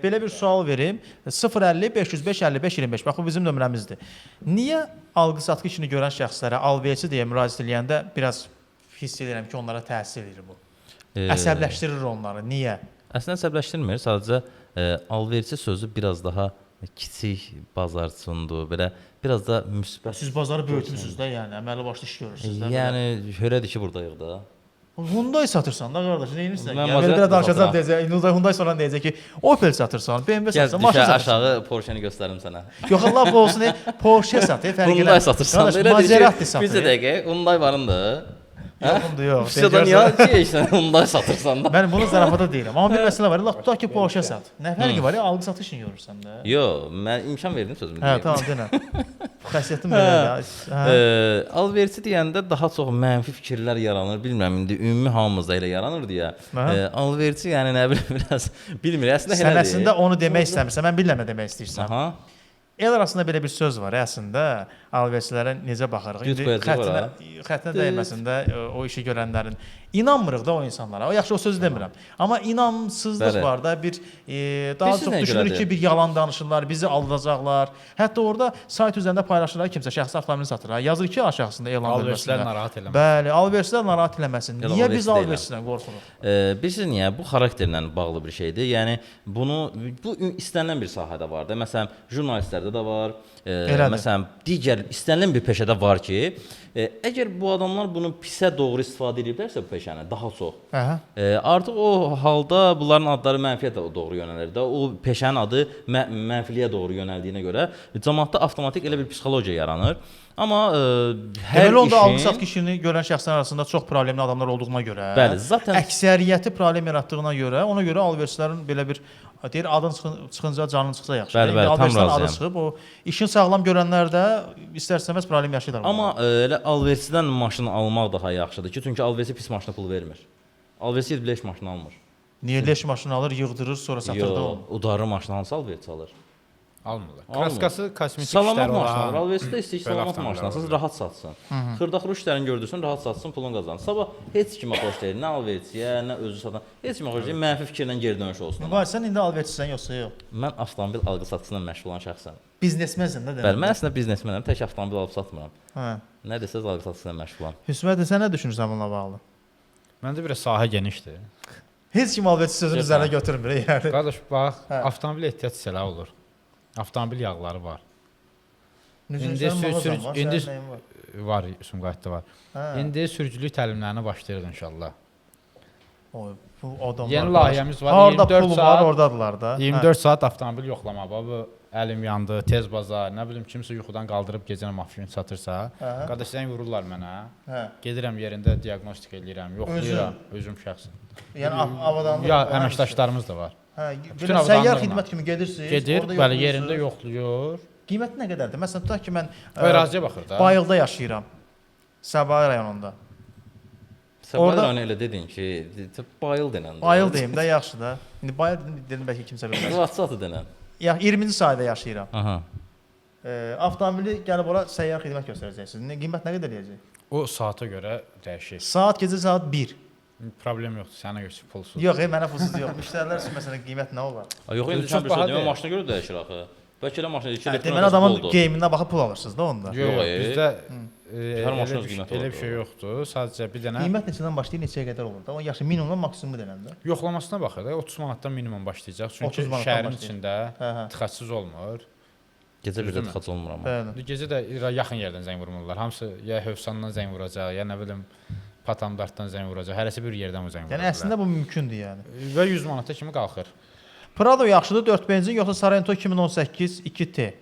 Belə bir sual verim. 050 505 55 25. Bax bu bizim nömrəmizdir. Niyə alqı-satqı işini görən şəxslərə alverçi deyə müraciət edəndə biraz hiss edirəm ki, onlara təsir edir bu. Əsəbləşdirir onları. Niyə? Əslində əsəbləşdirmir, sadəcə alverçi sözü biraz daha kiçik bazarçındır, belə biraz da müsbət. Siz bazarı böyütmüsünüz də, yəni əməlli başlı iş görürsünüz də. Yəni hörədir ki, buradayıq da. Hyundai satırsan da qardaş, nə edirsən? Mən Yəni belə danışacağam deyəcək, Hyundai sonra deyəcək ki, Opel satırsan, BMW satırsan, maşın satırsan. Aşağı Porsche-ni göstərim sənə. Yox Allah olsun, Porsche satır, fərq eləmir. Hyundai satırsan, elə Maserati satır. Bizə dəqiqə Hyundai varındır. Yoxumdur, yox. Sizdən ya deyirsən Hyundai satırsan da. Mən bunu zarafata deyirəm. Amma bir məsələ var. Allah tutaq ki, Porsche sat. Nə fərqi var? Alqı satış işini görürsən də. Yox, mən imkan verdim sözümü Hə, deyim. tamam denə. Xəssiyyətim belədir. Alverçi deyəndə daha çox mənfi fikirlər yaranır. Bilmirəm indi ümumi hamımızda elə yaranır deyə. Alverçi yəni nə bilim biraz bilmir. Əslində elədir. Sən əslində onu demək istəmirsən. Mən bilmirəm nə demək istəyirsən. Aha. El arasında belə bir söz var əslində. Alverçilərə necə baxırıq? İndi xəttinə dəyməsin də o işi görənlərin. İnanmırıq da o insanlara. O yaxşı o sözü demirəm. Amma inamsızlıq var da bir daha çox düşünürük ki, bir yalan danışırlar, bizi aldadacaqlar. Hətta orada sayt üzərində paylaşırlar kimsə şəxsi avtomobilini satır. Yazır ki, aşağısında elan verməsinlər. Alverçilər narahat eləməsin. Bəli, alverçilər narahat eləməsin. Niyə biz alverçilərdən qorxuruq? Bilirsiniz niyə? Bu xarakterlə bağlı bir şeydir. Yəni bu istənilən bir sahədə var da. Məsələn, jurnalistlərdə də var. Məsələn, digər istənilən bir peşədə var ki, əgər bu adamlar bunu pisə doğru istifadə ediblərsə bu peşəni daha çox. Artıq o halda bunların adları mənfiyə doğru yönəlir də. O peşənin adı mənfiliyə doğru yönəldiyinə görə cəmaətdə avtomatik elə bir psixologiya yaranır. Amma hər deməli onda işin alqı-satqı işini görən şəxslər arasında çox problemli adamlar olduğuna görə, bəli, zaten əksəriyyəti problem yaratdığına görə, ona görə alverçilərin belə bir deyir adın çıxınca canın çıxsa yaxşı. Bəli, bəli, tam razıyam. Adı çıxıb o işin sağlam görənlər də istər-istəməz problem yaşayırlar. Amma elə alverçidən maşın almaq daha yaxşıdır ki, çünki alverçi pis maşına pul vermir. Alverçi leş maşını almır. Niyə leş maşını alır, yığdırır, sonra satır da onu? Udarı maşını hansı alverçi alır? Almırlar. Kraskası kosmetik salamat işlər maşını olan. alır. Alverçidə istəyir salamat maşını alsın, rahat satsın. Xırdaxuru işlərini gördürsün, rahat satsın, pulunu qazansın. Sabah heç kimə xoş deyil, nə alverçiyə, nə özü satan. Heç kimə xoş deyil, mənfi fikirlə geri dönüş olsun. Var, sən indi alverçisən yoxsa yox? Mən avtomobil alqı-satqısıyla məşğul olan şəxsəm. Biznesmensən də demək. Bəli, mən əslində biznesmenəm, tək avtomobil alıb satmıram. Hə. Nə desəz alqı-satqısıyla məşğulam. Hüsmət, sən nə düşünürsən bununla bağlı? Məndə bir sahə genişdir. Heç kim alverçi sözünü üzərinə götürmür, yəni. Qardaş, bax, avtomobil ehtiyat hissələri olur. Avtomobil yağları var. İndi var, Sumqayıtda var. İndi sürücülük təlimlərinə başlayırıq inşallah. Oy, bu adamlar. Yeni layihəmiz var. Harda pul var, oradadılar da. 24 saat avtomobil yoxlama. Bu əlim yandı, tez bazar, nə bilim kimsə yuxudan qaldırıb gecəni maşın satırsa, qardaş sən vururlar mənə. Gedirəm yerində diaqnostik eləyirəm, yoxlayıram özüm şəxsən. Yəni avadanlıq. Ya əməkdaşlarımız da var. Hə, səyyar xidmət kimi gedirsiniz. Gedir, bəli, yerində yoxlayır. Qiyməti nə qədərdir? Məsələn, tutaq ki, mən əraziyə baxır da. Bayılda yaşayıram. Səbail rayonunda. Səbail rayonu elə dedin ki, Bayıl denən. Bayıl deyim də, yaxşı da. İndi Bayıl dedim bəlkə kimsə bilməz. WhatsApp denən. Ya 20-ci sayədə yaşayıram. Aha. Avtomobili gəlib ora səyyar xidmət göstərəcəksiniz. Qiymət nə qədər eləyəcək? O saata görə dəyişir. Saat gecə saat 1. Problem yoxdur, sənə görə pulsuz. Yox, mənə pulsuz yox. Müştərilər üçün məsələn qiymət nə olar? Yox, indi sən bir şey maşına görə dəyişir axı. Bəlkə elə maşına 2 elektron. Deməli adamın geyiminə baxıb pul alırsınız da onda. Yox, bizdə hər maşının qiyməti elə bir şey yoxdur. Sadəcə bir dənə qiymət neçədən başlayır, neçəyə qədər olur da? O yaxşı minimumdan maksimumu denəndə. Yoxlamasına baxır da 30 manatdan minimum başlayacaq. Çünki şəhərin içində tıxacsız olmur. Gecə birdə Düzdürmü? tıxac olmur amma. Bəli. Gecə də yaxın yerdən zəng vurmurlar. Hamısı ya Hövsandan zəng vuracaq, ya nə bilim Patamdartdan zəng vuracaq. Hərəsi bir yerdən o zəng vuracaq. Yəni əslində bu mümkündür yəni. Və 100 manata kimi qalxır. Prado yaxşıdır 4 benzin yoxsa Sorento 2018 2T?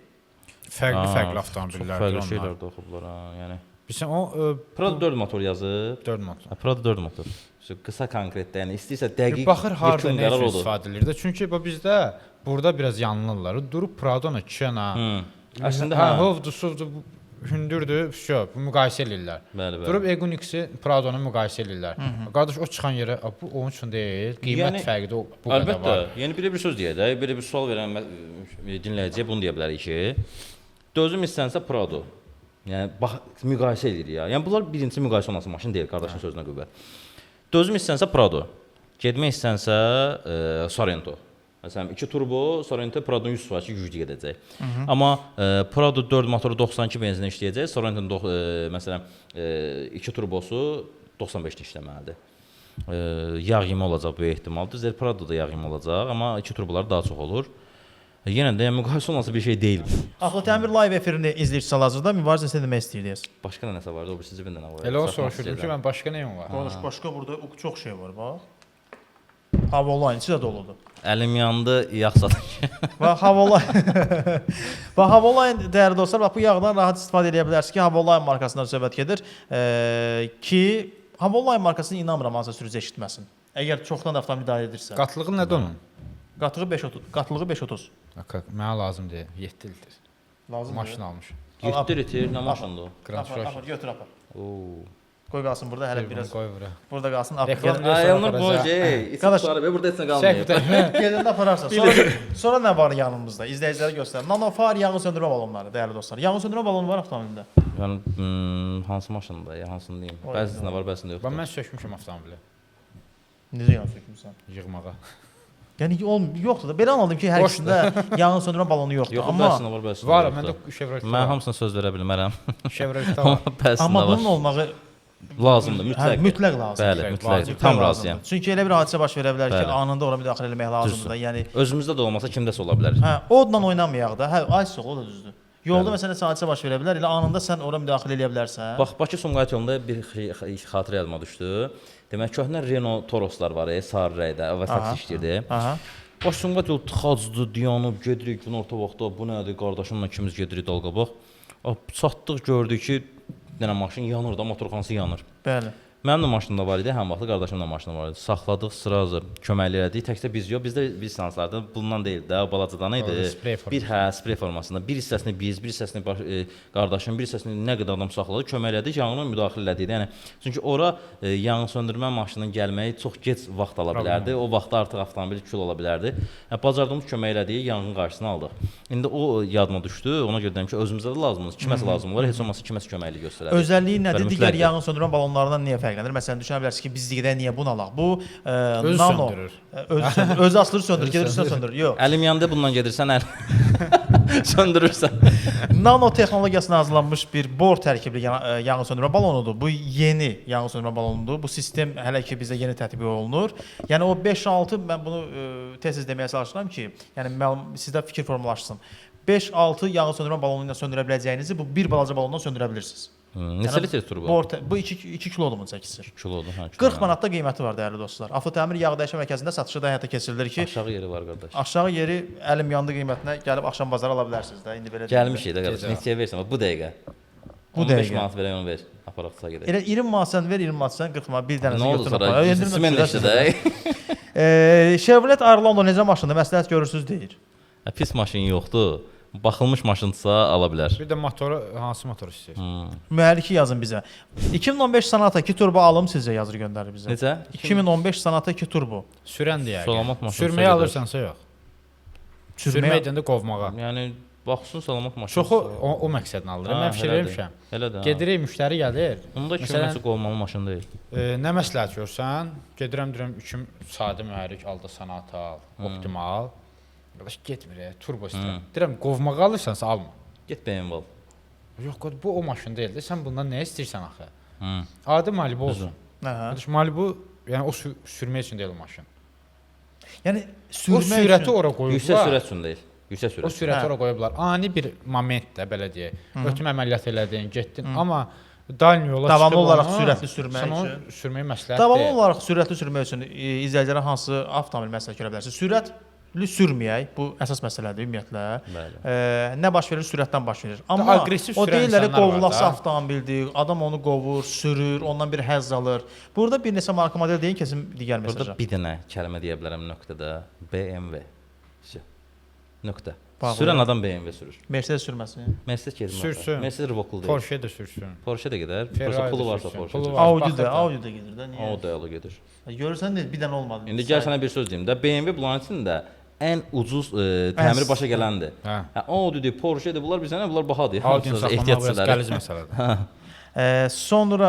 Fərqli Çox avtomobillərdir fərqli onlar. şeylər də oxublar ha, yəni. Bilirsən o Prado 4 motor yazıb. 4 motor. Prado 4 motor. Qısa konkretdə, yəni istəyirsə dəqiq Baxır harda yekun nə qərar üçün odur. istifadə edir də. Çünki bu bizdə burada biraz yanılırlar. Durub Pradona, Kena. Əslində hə, hovdu, suvdu, hündürdür, bu müqayisə edirlər. Bəli, bəli. Durub Egunix-i Pradona müqayisə edirlər. Qardaş o çıxan yerə bu onun üçün deyil. Qiymət fərqi də bu qədər Əlbəttə. var. Yəni belə bir söz deyək də, belə bir sual verən dinləyiciyə bunu deyə bilərik ki, dözüm istənsə Prado. Yəni bax müqayisə edirik ya. Yəni bunlar birinci müqayisə olması maşın deyil, qardaşın sözünə qüvvət. Dözüm istənsə Prado. Getmək istənsə Sorento. Məsələn 2 turbo, Sorento Pradonun 100% güclü gedəcək. Amma Prado 4 motoru 92 benzinlə işləyəcək, Sorento'nun məsələn 2 turbosu 95-də işləməlidir. Yağ yemi olacaq böyük ehtimaldır. Zed Prado da yağ yemi olacaq, amma 2 turbolar daha çox olur. Yenə də müqayisə olması bir şey deyil. Avtotəmir live efirini izləyirsə hazırda mübarizə nə demək istəyirsiniz? Başqa da nəsə var da, o birisi cibində nə var? Elə o soruşurdum ki, mən başqa nəyim var? Qardaş başqa burada çox şey var bax. Havoline içi də doludur. Əlim yandı, yağ satır. Bax Havoline. Bax Havoline dəyərli dostlar, bax bu yağdan rahat istifadə edə bilərsiniz ki, Havoline markasından söhbət gedir. Ki Havoline markasını inanmıram hansısa sürücü eşitməsin. Əgər çoxdan avtomobil idarə edirsə. Qatlığı nədir onun? Qatlığı 530. Mənə lazım deyil, 7 ildir. Lazım. Maşın almış. 7 litr nə maşındır o? Grand Apar, Cherokee. götür apar. Oo. Qoy qalsın burada hələ biraz. Qoy bura. Burada qalsın. Reklam- Ayılmır bu şey. Qardaş, Burada heç nə qalmayıb. Gedəndə apararsan. Sonra nə var yanımızda? İzləyicilərə göstər. Nanofar yanğın söndürmə balonları, dəyərli dostlar. Yanğın söndürmə balonu var avtomobildə. Yəni hansı maşında, ya hansını deyim? Bəzisində var, bəzisində yoxdur. Mən sökmüşəm avtomobili Necə yanğın sökmüsən? yığmağa. Yəni yoxdur da. Belə anladım ki, hər ikisində yanğın söndürmə balonu yoxdur. Yox, Amma bəzisində var, bəzisində Var, yoxdur. məndə Chevrolet Mən hamısına söz verə bilmərəm. Chevrolet var. Bəzisində amma var. bunun olmağı Lazımdır, mütləq. mütləq lazımdır. Bəli, mütləq. Tam razıyam. Çünki elə bir hadisə baş verə bilər ki, Bəli. anında ora müdaxilə etmək lazımdır da. Yəni Özümüzdə də olmasa kimdəsə ola bilər. hə, odla oynamayaq da. Hə, ay sox, o da düzdür. Yolda məsələn hadisə baş verə bilər. Elə anında sən ora müdaxilə edə bilərsən. Bax, Bakı-Sumqayıt yolunda bir xatirə yadıma düşdü. Demək, köhnə Renault Toroslar var, sarı rəngdə, və taksi işləyirdi. Aha. Bakı-Sumqayıt yolu tıxacdı, dayanıb, gedirik gün orta vaxtda. Bu nədir, qardaşımla ikimiz gedirik dalqabaq. Çatdıq, gördük ki, dənə maşın yanır da, motorxanası yanır. Bəli. Mənim də maşınımda var idi, həm vaxtı qardaşımın da maşını var idi. Saxladıq, sırazı köməklik elədik. Təkcə biz yox, bizdə bir stanslarda bundan deyil də, balacadan idi. Bir sprey formasında, bir hissəsini biz, bir hissəsini qardaşım, bir hissəsini nə qədər adam saxladı, köməklədik, yanğına müdaxilə elədik. Yəni çünki ora yanğın söndürmə maşınının gəlməyi çox gec vaxt ala bilərdi. O vaxtda artıq avtomobil kül ola bilərdi. Bacardığımız kömək elədik, yanğın qarşısını aldıq. İndi o yadıma düşdü. Ona görə deyim ki, özümüzə də lazımdır. Kiməsə lazım olar, heç olmasa kiməsə köməklik göstərərik. Özəlliyi nədir? Digər yanğın söndürmə balonlarından niyə fərqlənir? Məsələn, düşünə bilərsiniz ki, biz digərdə niyə bunu alaq? Bu nano özü açılır, söndürür, gedir üstünə söndürür. Yox. Əlim yanında bundan gedirsən, söndürürsən. Nano texnologiyasına hazırlanmış bir bor tərkibli yanğın söndürmə balonudur. Bu yeni yanğın söndürmə balonudur. Bu sistem hələ ki bizdə yeni tətbiq olunur. Yəni o 5-6 mən bunu tez-tez deməyə çalışıram ki, yəni sizdə fikir formalaşsın. 5-6 yanğın söndürmə balonu ilə söndürə biləcəyinizi bu bir balaca balondan söndürə bilirsiniz. Neçə litr turbo? Bu 2 kilodur bunun çəkisi. 2 kilodur, hə. 40 manatda qiyməti var dəyərli dostlar. Avtotəmir yağ dəyişmə mərkəzində satışı da həyata keçirilir ki, Aşağı yeri var qardaş. aşağı yeri əlim yandı qiymətinə gəlib axşam bazara ala bilərsiniz də. İndi belə Gəlmişik də qardaş. Neçəyə versən? Bu dəqiqə. Bu 15 dəqiqə. manat verən onu ver. Aparaq sağa gedək. Elə 20 manat sən ver, 20 manat sən 40 manat bir Nə dənəsi oldu götürüb sonra? apar. Simen işdə də. Chevrolet Orlando necə maşındır? Məsləhət görürsüz deyir. Pis maşın yoxdur. Baxılmış maşındsa ala bilər. Bir də motoru hansı motor istəyir? Mühərriki yazın bizə. 2015 Sonata 2 turbo alım sizcə yazır göndərir bizə. Necə? 2015 Sonata 2 turbo. Sürəndir yəqin. Salamat maşın. Sürməyə alırsansa yox. Sürməyə edəndə qovmağa. Yəni baxsın salamat maşın. Çoxu o məqsədlə alır. Mən fikir vermişəm. Elə də. Gedirik, müştəri gəlir. Bunda Məsələn, kilometrə qolmalı maşın deyil. Nə məsləhət görsən? Gedirəm deyirəm 2 sadə mühərrik aldı Sonata al, optimal. Qardaş getmir, turbo istəyirəm. Deyirəm qovmağa alırsansa alma. Get BMW al. Yox, bu o maşın deyil də. Sən bundan nə istəyirsən axı? Adi Malibu olsun. Qardaş Malibu, yəni o sürmək üçün deyil o maşın. Yəni O sürəti ora qoyublar. Yüksək sürət üçün deyil. Yüksək O sürət. sürəti Hə. ora qoyublar. Ani bir momentdə belə deyək. Ötmə əməliyyat elədin, getdin, amma daimi yola Davamlı çıxıb olaraq onu, sürətli sürmək sən onu üçün. sürməyi məsləhət Davamlı deyil. olaraq sürətli sürmək üçün izləyicilərə hansı avtomobil məsələ görə bilərsiniz? Sürətli sürməyək, bu əsas məsələdir ümumiyyətlə. Bəli. Nə baş verir? Sürətdən baş verir. Amma aqressiv o sürən deyirlər insanlar var qovulası da. avtomobildir, adam onu qovur, sürür, ondan bir həzz alır. Burada bir neçə marka model deyin kesin digər Burada mesajlar. bir dənə kəlmə deyə bilərəm nöqtədə. BMW. Nöqtə. Bağlı. Sürən adam BMW sürür. Mercedes sürməsin. Mercedes gezmir. Sürsün. Mercedes revokul deyil. Porsche də sürsün. Porsche də gedər. Ferrari Prosta də pulu varsa sürsün. Porsche. Pulu Pulu var. Audi baxır də, da. Audi də gedir də. Niyə? O da yolu gedir. Görürsən də bir dənə olmadı. İndi gəl sənə bir söz deyim də. BMW bunların içində ən ucuz təmiri başa gələndir. Hə. Hə, Audi'dir, Porsche-dir. Bunlar bizə bunlar bahadır. Audi Hamısı saxlamaq biraz ehtiyatçıları. qəliz məsələdir.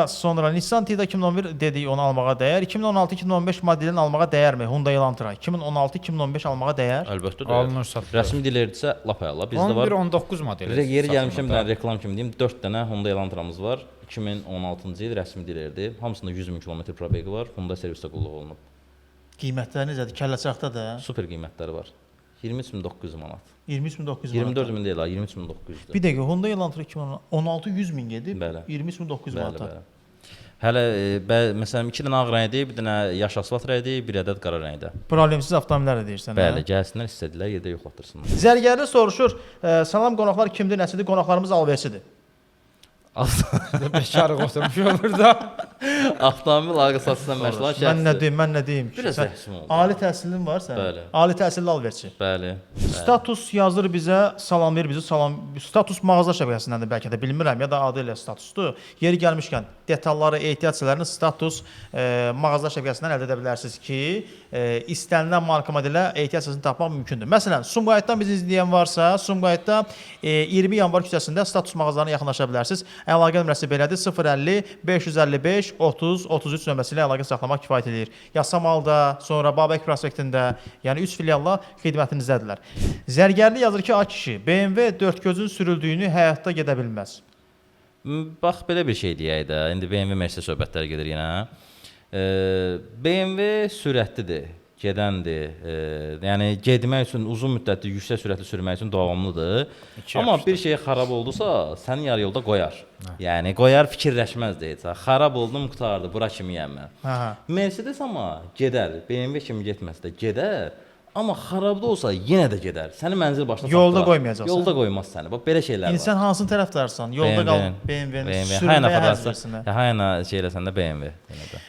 Sonra Nissan Tiida 2011 dedik onu almağa dəyər. 2016-2015 modelini almağa dəyərmi? Hyundai Elantra 2016-2015 almağa dəyər. Əlbəttə də. Alınır, satılır. Rəsmi dillərdirsə lap əla. Bizdə var. 11-19 modeli. Yeri gəlmişəm bir dənə reklam kimi deyim. 4 dənə Hyundai Elantramız var. 2016-cı il rəsmi dillərdir. Hamısında 100 min kilometr probegi var. Hyundai servisdə qulluq olunub. Qiymətləri necədir? Kəlləçaqda da Super qiymətləri var. 23.900 manat. 23900 manat. 24 min deyil ha, 23.900-dür. Bir dəqiqə Hyundai Elantra 2016 100 min gedib, Bəli. 23900 Bəli, manata. bəli. Hələ məsələn 2 dənə ağ rəngdir, bir dənə yaş asfalt rəngdir, bir ədəd qara rəngdə. Problemsiz avtomobillər də deyirsən. Bəli, gəlsinlər istədilər, yerdə yoxlatdırsınlar. Zərgərli soruşur, salam qonaqlar kimdir, nəsidir? Qonaqlarımız alversidir. Beşarıq oturmuş burada. Avtomobil alqı-satışdan məşğul olan şəxsdir. Mən nə deyim? Biraz Sən rəhsim oldu. Ali təhsilin var sənin? Bəli. Ali təhsilli alverçi. Bəli. Status yazır bizə, salamlayır bizi, status mağaza şəbəkəsindəndir bəlkə də bilmirəm ya da adı ilə statusdur. Yeri gəlmişkən detalları, ehtiyacçılarını status mağaza şəbəkəsindən əldə edə bilərsiniz ki, istənilən marka modelə ehtiyacçısını tapmaq mümkündür. Məsələn, Sumqayıtdan bizi izləyən varsa, Sumqayıtda 20 yanvar küçəsində status mağazalarına yaxınlaşa bilərsiniz. Əlaqə nömrəsi belədir: 050 555 30 33 nömrəsi ilə əlaqə saxlamaq kifayət edir. Yasamalda, sonra Babək prospektində, yəni 3 filialla xidmətinizdədirlər. Zərgərli yazır ki, a kişi, BMW 4 gözün sürüldüyünü həyatda gedə bilməz. Bax belə bir şey deyək də. İndi BMW Mercedes söhbətləri gedir yenə. BMW sürətlidir, gedəndir. Yəni getmək üçün uzun müddətli yüksək sürətli sürmək üçün davamlıdır. Amma bir şey xarab oldusa, səni yarı yolda qoyar. Yəni qoyar, fikirləşməz də heç. Xarab oldum, qurtardı, bura kimiyəm mən. Mercedes amma gedər, BMW kimi getməsə də gedər. Amma xarabda olsa yenə də gedər. Səni mənzil başına Yolda qoymayacaqsan. Yolda qoymaz səni. Bax belə şeylər var. İnsan hansını tərəfdarsan? Yolda qal BMW-ni sürməyə həzrəsinə. Hayna şey eləsən də BMW yenə də.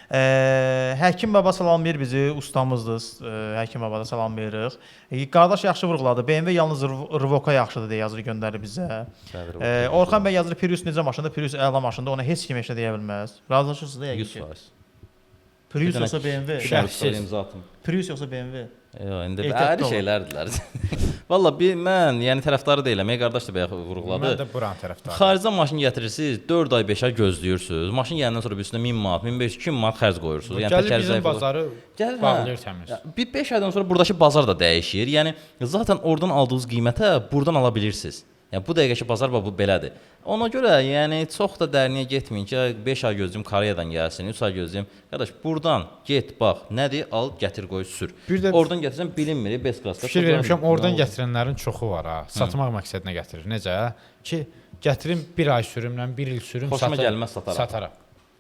Həkim baba salamlayır bizi, ustamızdır. Həkim baba da salamlayırıq. Qardaş yaxşı vurğuladı. BMW yalnız Revoka yaxşıdır deyə yazır, göndərir bizə. Orxan bəy yazır, Prius necə maşındır? Prius əla maşındır. Ona heç kim heç nə deyə bilməz. Razılaşırsınız da yəqin ki. 100%. Prius yoxsa BMW? Şəxsiz imza atım. Prius yoxsa BMW? Yox, indi ayrı şeylərdirlər. Valla mən yəni tərəfdarı deyiləm. Qardaş da bayaq vurğuladı. Mən də buranın tərəfdarıyam. Xaricdən maşın gətirirsiniz, 4 ay, 5 ay gözləyirsiniz. Maşın gələndən sonra bir üstünə 1000 manat, 1500, 2000 manat xərc qoyursunuz. Yəni gəlir bizim bazarı bağlayır təmiz. Bir 5 aydan sonra buradakı bazar da dəyişir. Yəni zaten oradan aldığınız qiymətə buradan ala bilirsiniz. Yəni bu dəqiqəki bazar bu belədir. Ona görə yəni çox da dərinliyə getməyin ki, 5 ay gözləyim Koreyadan gəlsin, 3 ay gözləyim. Qardaş, buradan get, bax, nədir? Al, gətir, qoy, sür. Oradan gətirsən bilinmir, best klassda. Fikir vermişəm, oradan gətirənlərin çoxu var ha. Satmaq məqsədinə gətirir. Necə? Ki, gətirim 1 ay sürümlə, 1 il sürüm, xoşuma gəlməz sataram.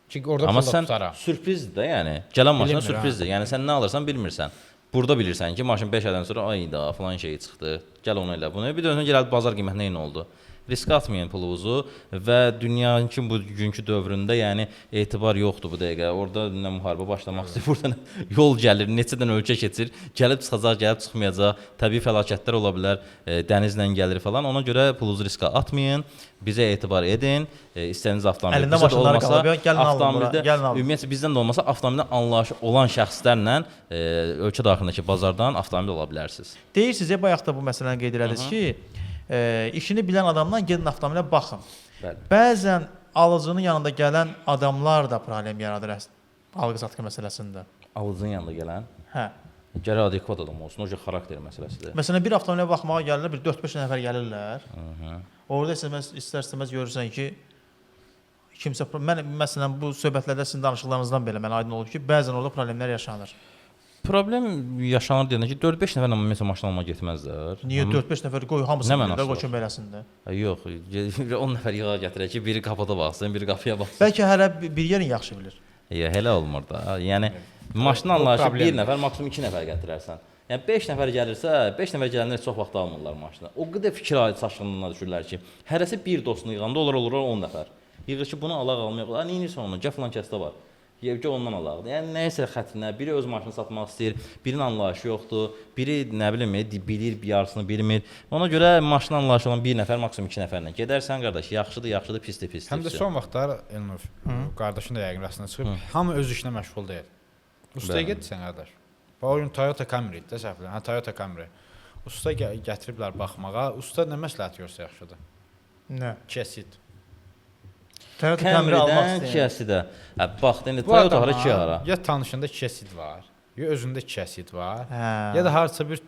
Ki, orada amma pul sən tutaram. sürprizdir də, yəni. Gələn maşına sürprizdir. Yəni sən nə alırsan bilmirsən. Burada bilirsən ki, maşın 5 aydan sonra ay da falan şey çıxdı. Gəl onu elə bunu. Bir də önə gəlib bazar qiymətinə nə oldu? Risk atmayın pulunuzu və dünyanın bugünkü dövründə yəni etibar yoxdur bu dəqiqə. Orada nə müharibə başlamaq istəyir, buradan yol gəlir, neçədən ölkə keçir, gəlib çıxacaq, gəlib çıxmayacaq, təbii fəlakətlər ola bilər, dənizlə gəlir falan. Ona görə pulunuzu riskə atmayın, bizə etibar edin. İstədiyiniz avtomobil əlində maşınlar qalıb, gəlin alın bura, gəlin alın. Ümumiyyətlə bizdən də olmasa avtomobildə anlayışı olan şəxslərlə ölkə daxilindəki bazardan avtomobil ala bilərsiniz. Deyirsiniz, bayaq da bu məsələni qeyd elədiniz ki, işini bilən adamdan gedin avtomobilə baxın. Bəli. Bəzən alıcının yanında gələn adamlar da problem yaradır alqı-satqı məsələsində. Alıcının yanında gələn? Hə. Gərək adekvat adam olsun, o xarakter məsələsidir. Məsələn, bir avtomobilə baxmağa gəlirlər, bir 4-5 nəfər gəlirlər. Orada istər-istəməz görürsən ki, kimsə mən məsələn bu söhbətlərdə sizin danışıqlarınızdan belə mənə aydın olub ki, bəzən orada problemlər yaşanır. Problem yaşanır deyəndə ki, 4-5 nəfərlə məsələn maşın almağa getməzlər. Niyə 4-5 nəfər qoy hamısını Nə mənası birdə var? qoy kömək eləsin də. Yox, 10 nəfər yığa gətirək ki, biri qapıda baxsın, biri qapıya baxsın. Bəlkə hələ bir yerin yaxşı bilir. Elə olmur da. Yəni maşın anlayışı problem. 1 nəfər, maksimum 2 nəfər gətirərsən. Yəni 5 nəfər gəlirsə, 5 nəfər gələndə çox vaxt almırlar maşını. O qədər fikir çaşqınlığına düşürlər ki, hərəsi bir dostunu yığanda olur 10 nəfər. Yığır ki, bunu alaq. Neynirsən onu? Gəl filan kəsdə var. Yevcə ondan alaq. Yəni nəyisə xətrinə, biri öz maşını satmaq istəyir, birinin anlayışı yoxdur, biri nə bilim, bilir, bir yarısını bilmir. Ona görə maşın anlayışı olan bir nəfər, maksimum 2 nəfərlə gedərsən qardaş, yaxşıdır, pisdir. Həm də son vaxtlar Elnur qardaşın da yəqin rastına çıxıb, hamı öz işinə məşğul deyil. Ustaya getsən qardaş. O gün Toyota Camry idi də səhvlə. Toyota Camry. Usta gətiriblər baxmağa. Usta nə məsləhət görsə yaxşıdır? Nə? Kesit. Toyota Camry almaq Camry-dən istəyir. Kia-sidə. Bax, indi Toyota hara Kia hara? Ya tanışında kesit var, ya özündə kesit var, Hə. ya da harca bir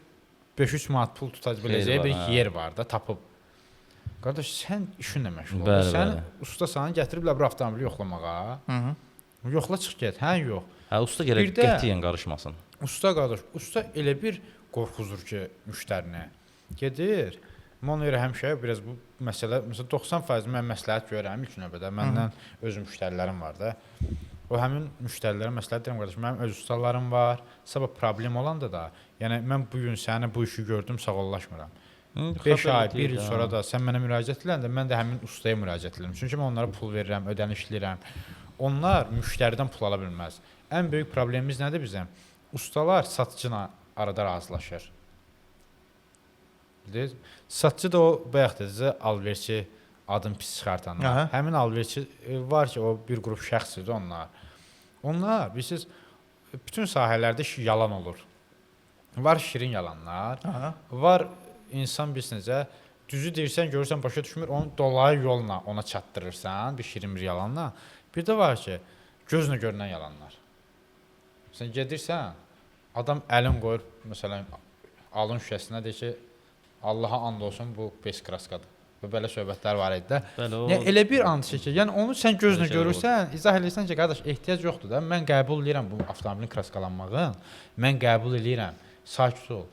5-3 manat pul tuta biləcəyi bir yer var da tapıb. Qardaş sən işinlə məşğul ol. Sən usta sana gətiriblər bu avtomobili yoxlamağa. Yoxla çıx get. Hə, yox. Hə, usta gərək qətiyyən qarışmasın. Usta qardaş, usta elə bir qorxuzur ki, müştərinə. Gedir. Ona görə həmişə biraz bu məsələ, məsələn 90% mən məsləhət görürəm ilk növbədə. Məndən öz müştərilərim var da. O həmin müştərilərə məsləhət deyirəm qardaş, mənim öz ustalarım var. Sabah problem olanda da, yəni mən bu gün səni bu işi gördüm, sağollaşmıram. 5 ay, 1 il sonra da sən mənə müraciət edəndə mən də həmin ustaya müraciət edirəm. Çünki mən onlara pul verirəm, ödənişləyirəm. Onlar müştəridən pul ala bilməz. Ən böyük problemimiz nədir bizim? Ustalar satıcıyla arada razılaşır. Satıcı da o bayaq dedizə alverçi adın pis çıxartanlar. Həmin alverçi var ki, o bir qrup şəxsdir onlar. Onlar bilirsiniz bütün sahələrdə yalan olur. Var şirin yalanlar, var insan bilirsiniz düzü deyirsən, görürsən başa düşmür, onu dolayı yolla ona çatdırırsan bir şirin bir yalanla. Bir də var ki, gözlə görünən yalanlar. Sən gedirsən, adam əlin qoyur, məsələn, alın şüşəsinə deyir ki, Allaha and olsun bu 5 kraskadır. Və belə söhbətlər var idi də. Yəni elə bir and ki, yəni onu sən gözlə görürsən, izah edirsən ki, qardaş ehtiyac yoxdur da. Mən qəbul edirəm bu avtomobilin kraskalanmağını. Mən qəbul edirəm. Sakit ol.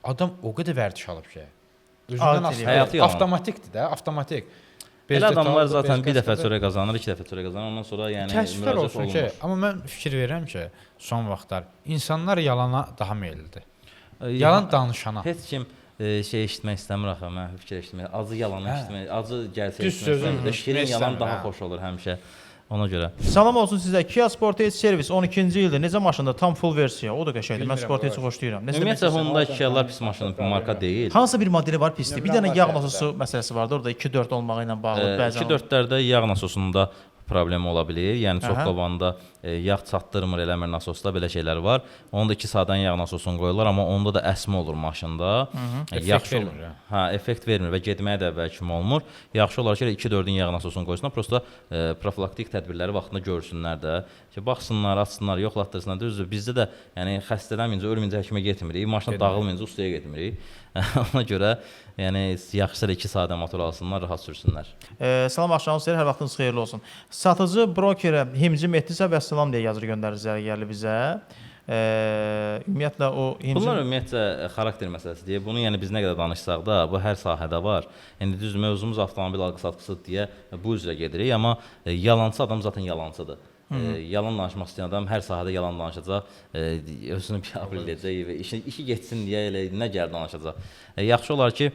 Adam o qədər vərdiş alıb ki, özündən asılı. Avtomatikdir də, avtomatik. Elə adamlar zaten bir dəfə çörək qazanır, 2 dəfə çörək qazanır, ondan sonra yəni müraciət olunmur ki, amma mən fikir verirəm ki, son vaxtlar insanlar yalana daha meyllidir. Yalan danışana. Heç kim şey eşitmək istəmir axı, mən fikir eşitmək. Acı yalanı eşitmək, acı gəlsə eşitmək. Şirin yalan daha xoş olur həmişə. Ona görə. Salam olsun sizə. Kia Sportage Service 12-ci ildir. Necə maşında tam full versiya. O da qəşəngdir. Mən Sportage xoşlayıram. Ümumiyyətlə Honda Kia-lar pis maşın marka deyil. Hansı bir modeli var pisdir? Bir dənə yağ nasosu məsələsi vardı. Orada 2-4 olmağı ilə bağlı bəzən. 2-4-lərdə yağ nasosunda problemi ola bilər. Yəni çox qovanda yağ çatdırmır, eləmir nasosda belə şeylər var. Onda 2 saatdan yağ nasosunu qoyurlar, amma onda da əsmə olur maşında. Yaxşı olur. Hə, effekt vermir və getməyə də əvvəl kimi olmur. Yaxşı olar ki, 2-4-ün yağ nasosunu qoysunlar, prosta profilaktik tədbirləri vaxtında görsünlər də. Ki baxsınlar, açsınlar, yoxlatdırsınlar. Düzdür, bizdə də yəni xəstələnməyincə, ölməyincə həkimə getmirik. Maşın dağılmayınca ustaya getmirik. Ona görə yəni yaxşıdır 2 saatə motor alsınlar, rahat sürsünlər. Salam axşamınız xeyir, hər vaxtınız xeyirli olsun. Satıcı brokerə Himcim etdisə və salam deyə yazır göndərir zərgərli bizə. Ümumiyyətlə o Bunlar ümumiyyətlə xarakter məsələsidir. Bunu yəni biz nə qədər danışsaq da, bu hər sahədə var. İndi düz mövzumuz avtomobil alqı-satqısıdır deyə bu üzrə gedirik, amma yalançı adam zaten yalancıdır. Yalan danışmaq istəyən adam hər sahədə yalan danışacaq, özünü biabır edəcək və işi getsin deyə elə nə gəlir danışacaq. Yaxşı olar ki,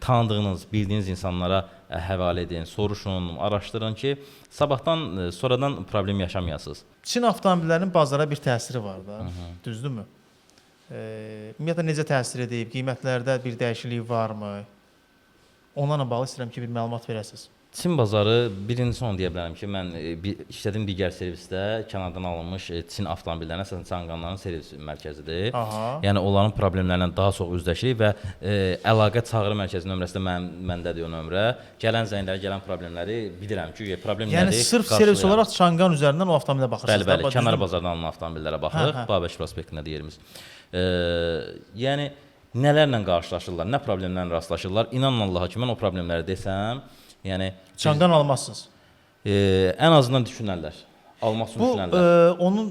tanıdığınız, bildiyiniz insanlara həvalə edin, soruşun, araşdırın ki, sabahdan, sonradan problem yaşamayasınız. Çin avtomobillərinin bazara bir təsiri var da, düzdürmü? Ümumiyyətlə necə təsir edib, qiymətlərdə bir dəyişiklik varmı? Onlarla bağlı istəyirəm ki, bir məlumat verəsiniz. Çin bazarı birincisi onu deyə bilərəm ki, mən işlədiyim digər servisdə Kənardan alınmış Çin avtomobillərinin, əsasən Çanqanların servis mərkəzidir. Yəni onların problemlərlə daha çox üzləşirik və əlaqə çağrı mərkəzi nömrəsi də məndədir o nömrə. Gələn zəngləri, gələn problemləri bilirəm ki, problem nədir? Yəni sırf servis olaraq Çanqan üzərindən o avtomobilə baxırsınız. Bəli, Kənar bazardan alınan avtomobillərə baxırıq. Babək prospektində deyirimiz. Yəni nələrlə qarşılaşırlar, nə problemlərlə rastlaşırlar? İnanın Allaha ki, mən o problemləri desəm, yəni Çanqan almazsınız. Ən azından düşünərlər. Almaq üçün düşünərlər. Bu onun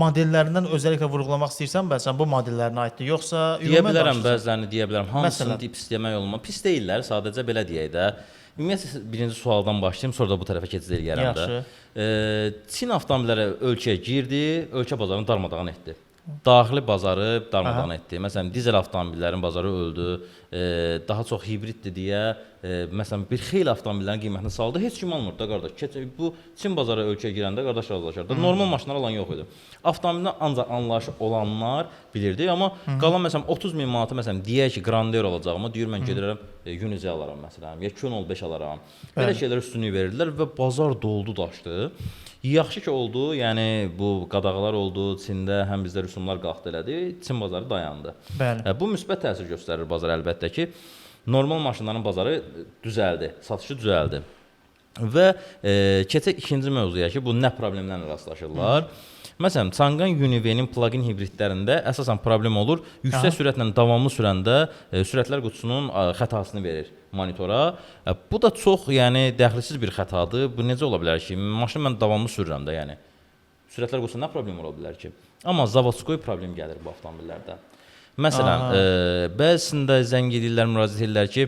modellərindən özəlliklə vurğulamaq istəyirsən, bəzən bu modellərinə aiddir, yoxsa Deyə ümumən bilərəm, danışırsan? bəzilərini deyə bilərəm. Hamısını Məsələn? pis demək olmaz. Pis deyillər, sadəcə belə deyək də. Ümumiyyətlə birinci sualdan başlayım, sonra da bu tərəfə keçid eləyərəm də. Yaxşı. Çin avtomobilləri ölkəyə girdi, ölkə bazarını darmadağın etdi. Daxili bazarı darmadağın etdi. Məsələn, dizel avtomobillərin bazarı öldü. Daha çox hibriddir deyə, məsələn, bir xeyli avtomobillərin qiymətini saldı. Heç kim almır da qardaş. Bu Çin bazarı ölkəyə girəndə qardaş razılaşar da. Normal maşınlar alan yox idi. Avtomobildən ancaq anlayışı olanlar bilirdi, amma qalan məsələn 30 min manatı məsələn deyək ki, Grandeur alacağıma deyir mən gedirəm Unize alaram məsələn, ya 205 alaram. Belə şeylərə üstünlük verirdilər və bazar doldu daşdı. Yaxşı ki oldu, yəni bu qadağalar oldu, Çində həm bizdə rüsumlar qalxdı elədi, Çin bazarı dayandı. Bəli. Bu müsbət təsir göstərir bazara əlbəttə ki, normal maşınların bazarı düzəldi, satışı düzəldi. Və keçək ikinci mövzuya ki, bu nə problemlərlə rastlaşırlar? Məsələn, Changan Unive'nin plug-in hibridlərində əsasən problem olur. Yüksək sürətlə davamlı sürəndə sürətlər qutusunun xətasını verir monitora. Bu da çox, yəni dəxilsiz bir xətadır. Bu necə ola bilər ki, maşını mən davamlı sürürəm də, yəni sürətlər qutusunda nə problem ola bilər ki? Amma zavodskoy problem gəlir bu avtomobillərdə. Məsələn, bəzisində zəng edirlər, müraciət edirlər ki,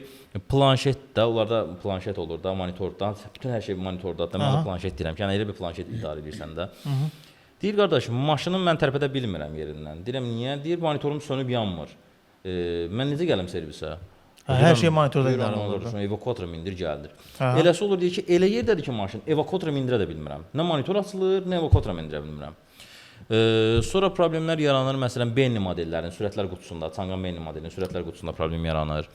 planşetdə, onlarda planşet olur da, monitordan, bütün hər şey monitordadır. Mən də planşet deyirəm ki, yəni elə bir planşet idarə edirsən də. Deyir qardaşım, maşını mən tərpədə bilmirəm yerindən. Deyirəm niyə? Deyir monitorum sönüb yanmır. Mən necə gəlim servisə? Hər şey monitorda idarə olur. Evakuatora mindir gəldir. Eləsi olur deyir ki, elə yerdədir ki maşın, evakuatora mindirə də bilmirəm. Nə monitor açılır, nə evakuatora mindirə bilmirəm. Sonra problemlər yaranır. Məsələn, Bentley modellərinin sürətlər qutusunda, Changan Bentley modelinin sürətlər qutusunda problem yaranır.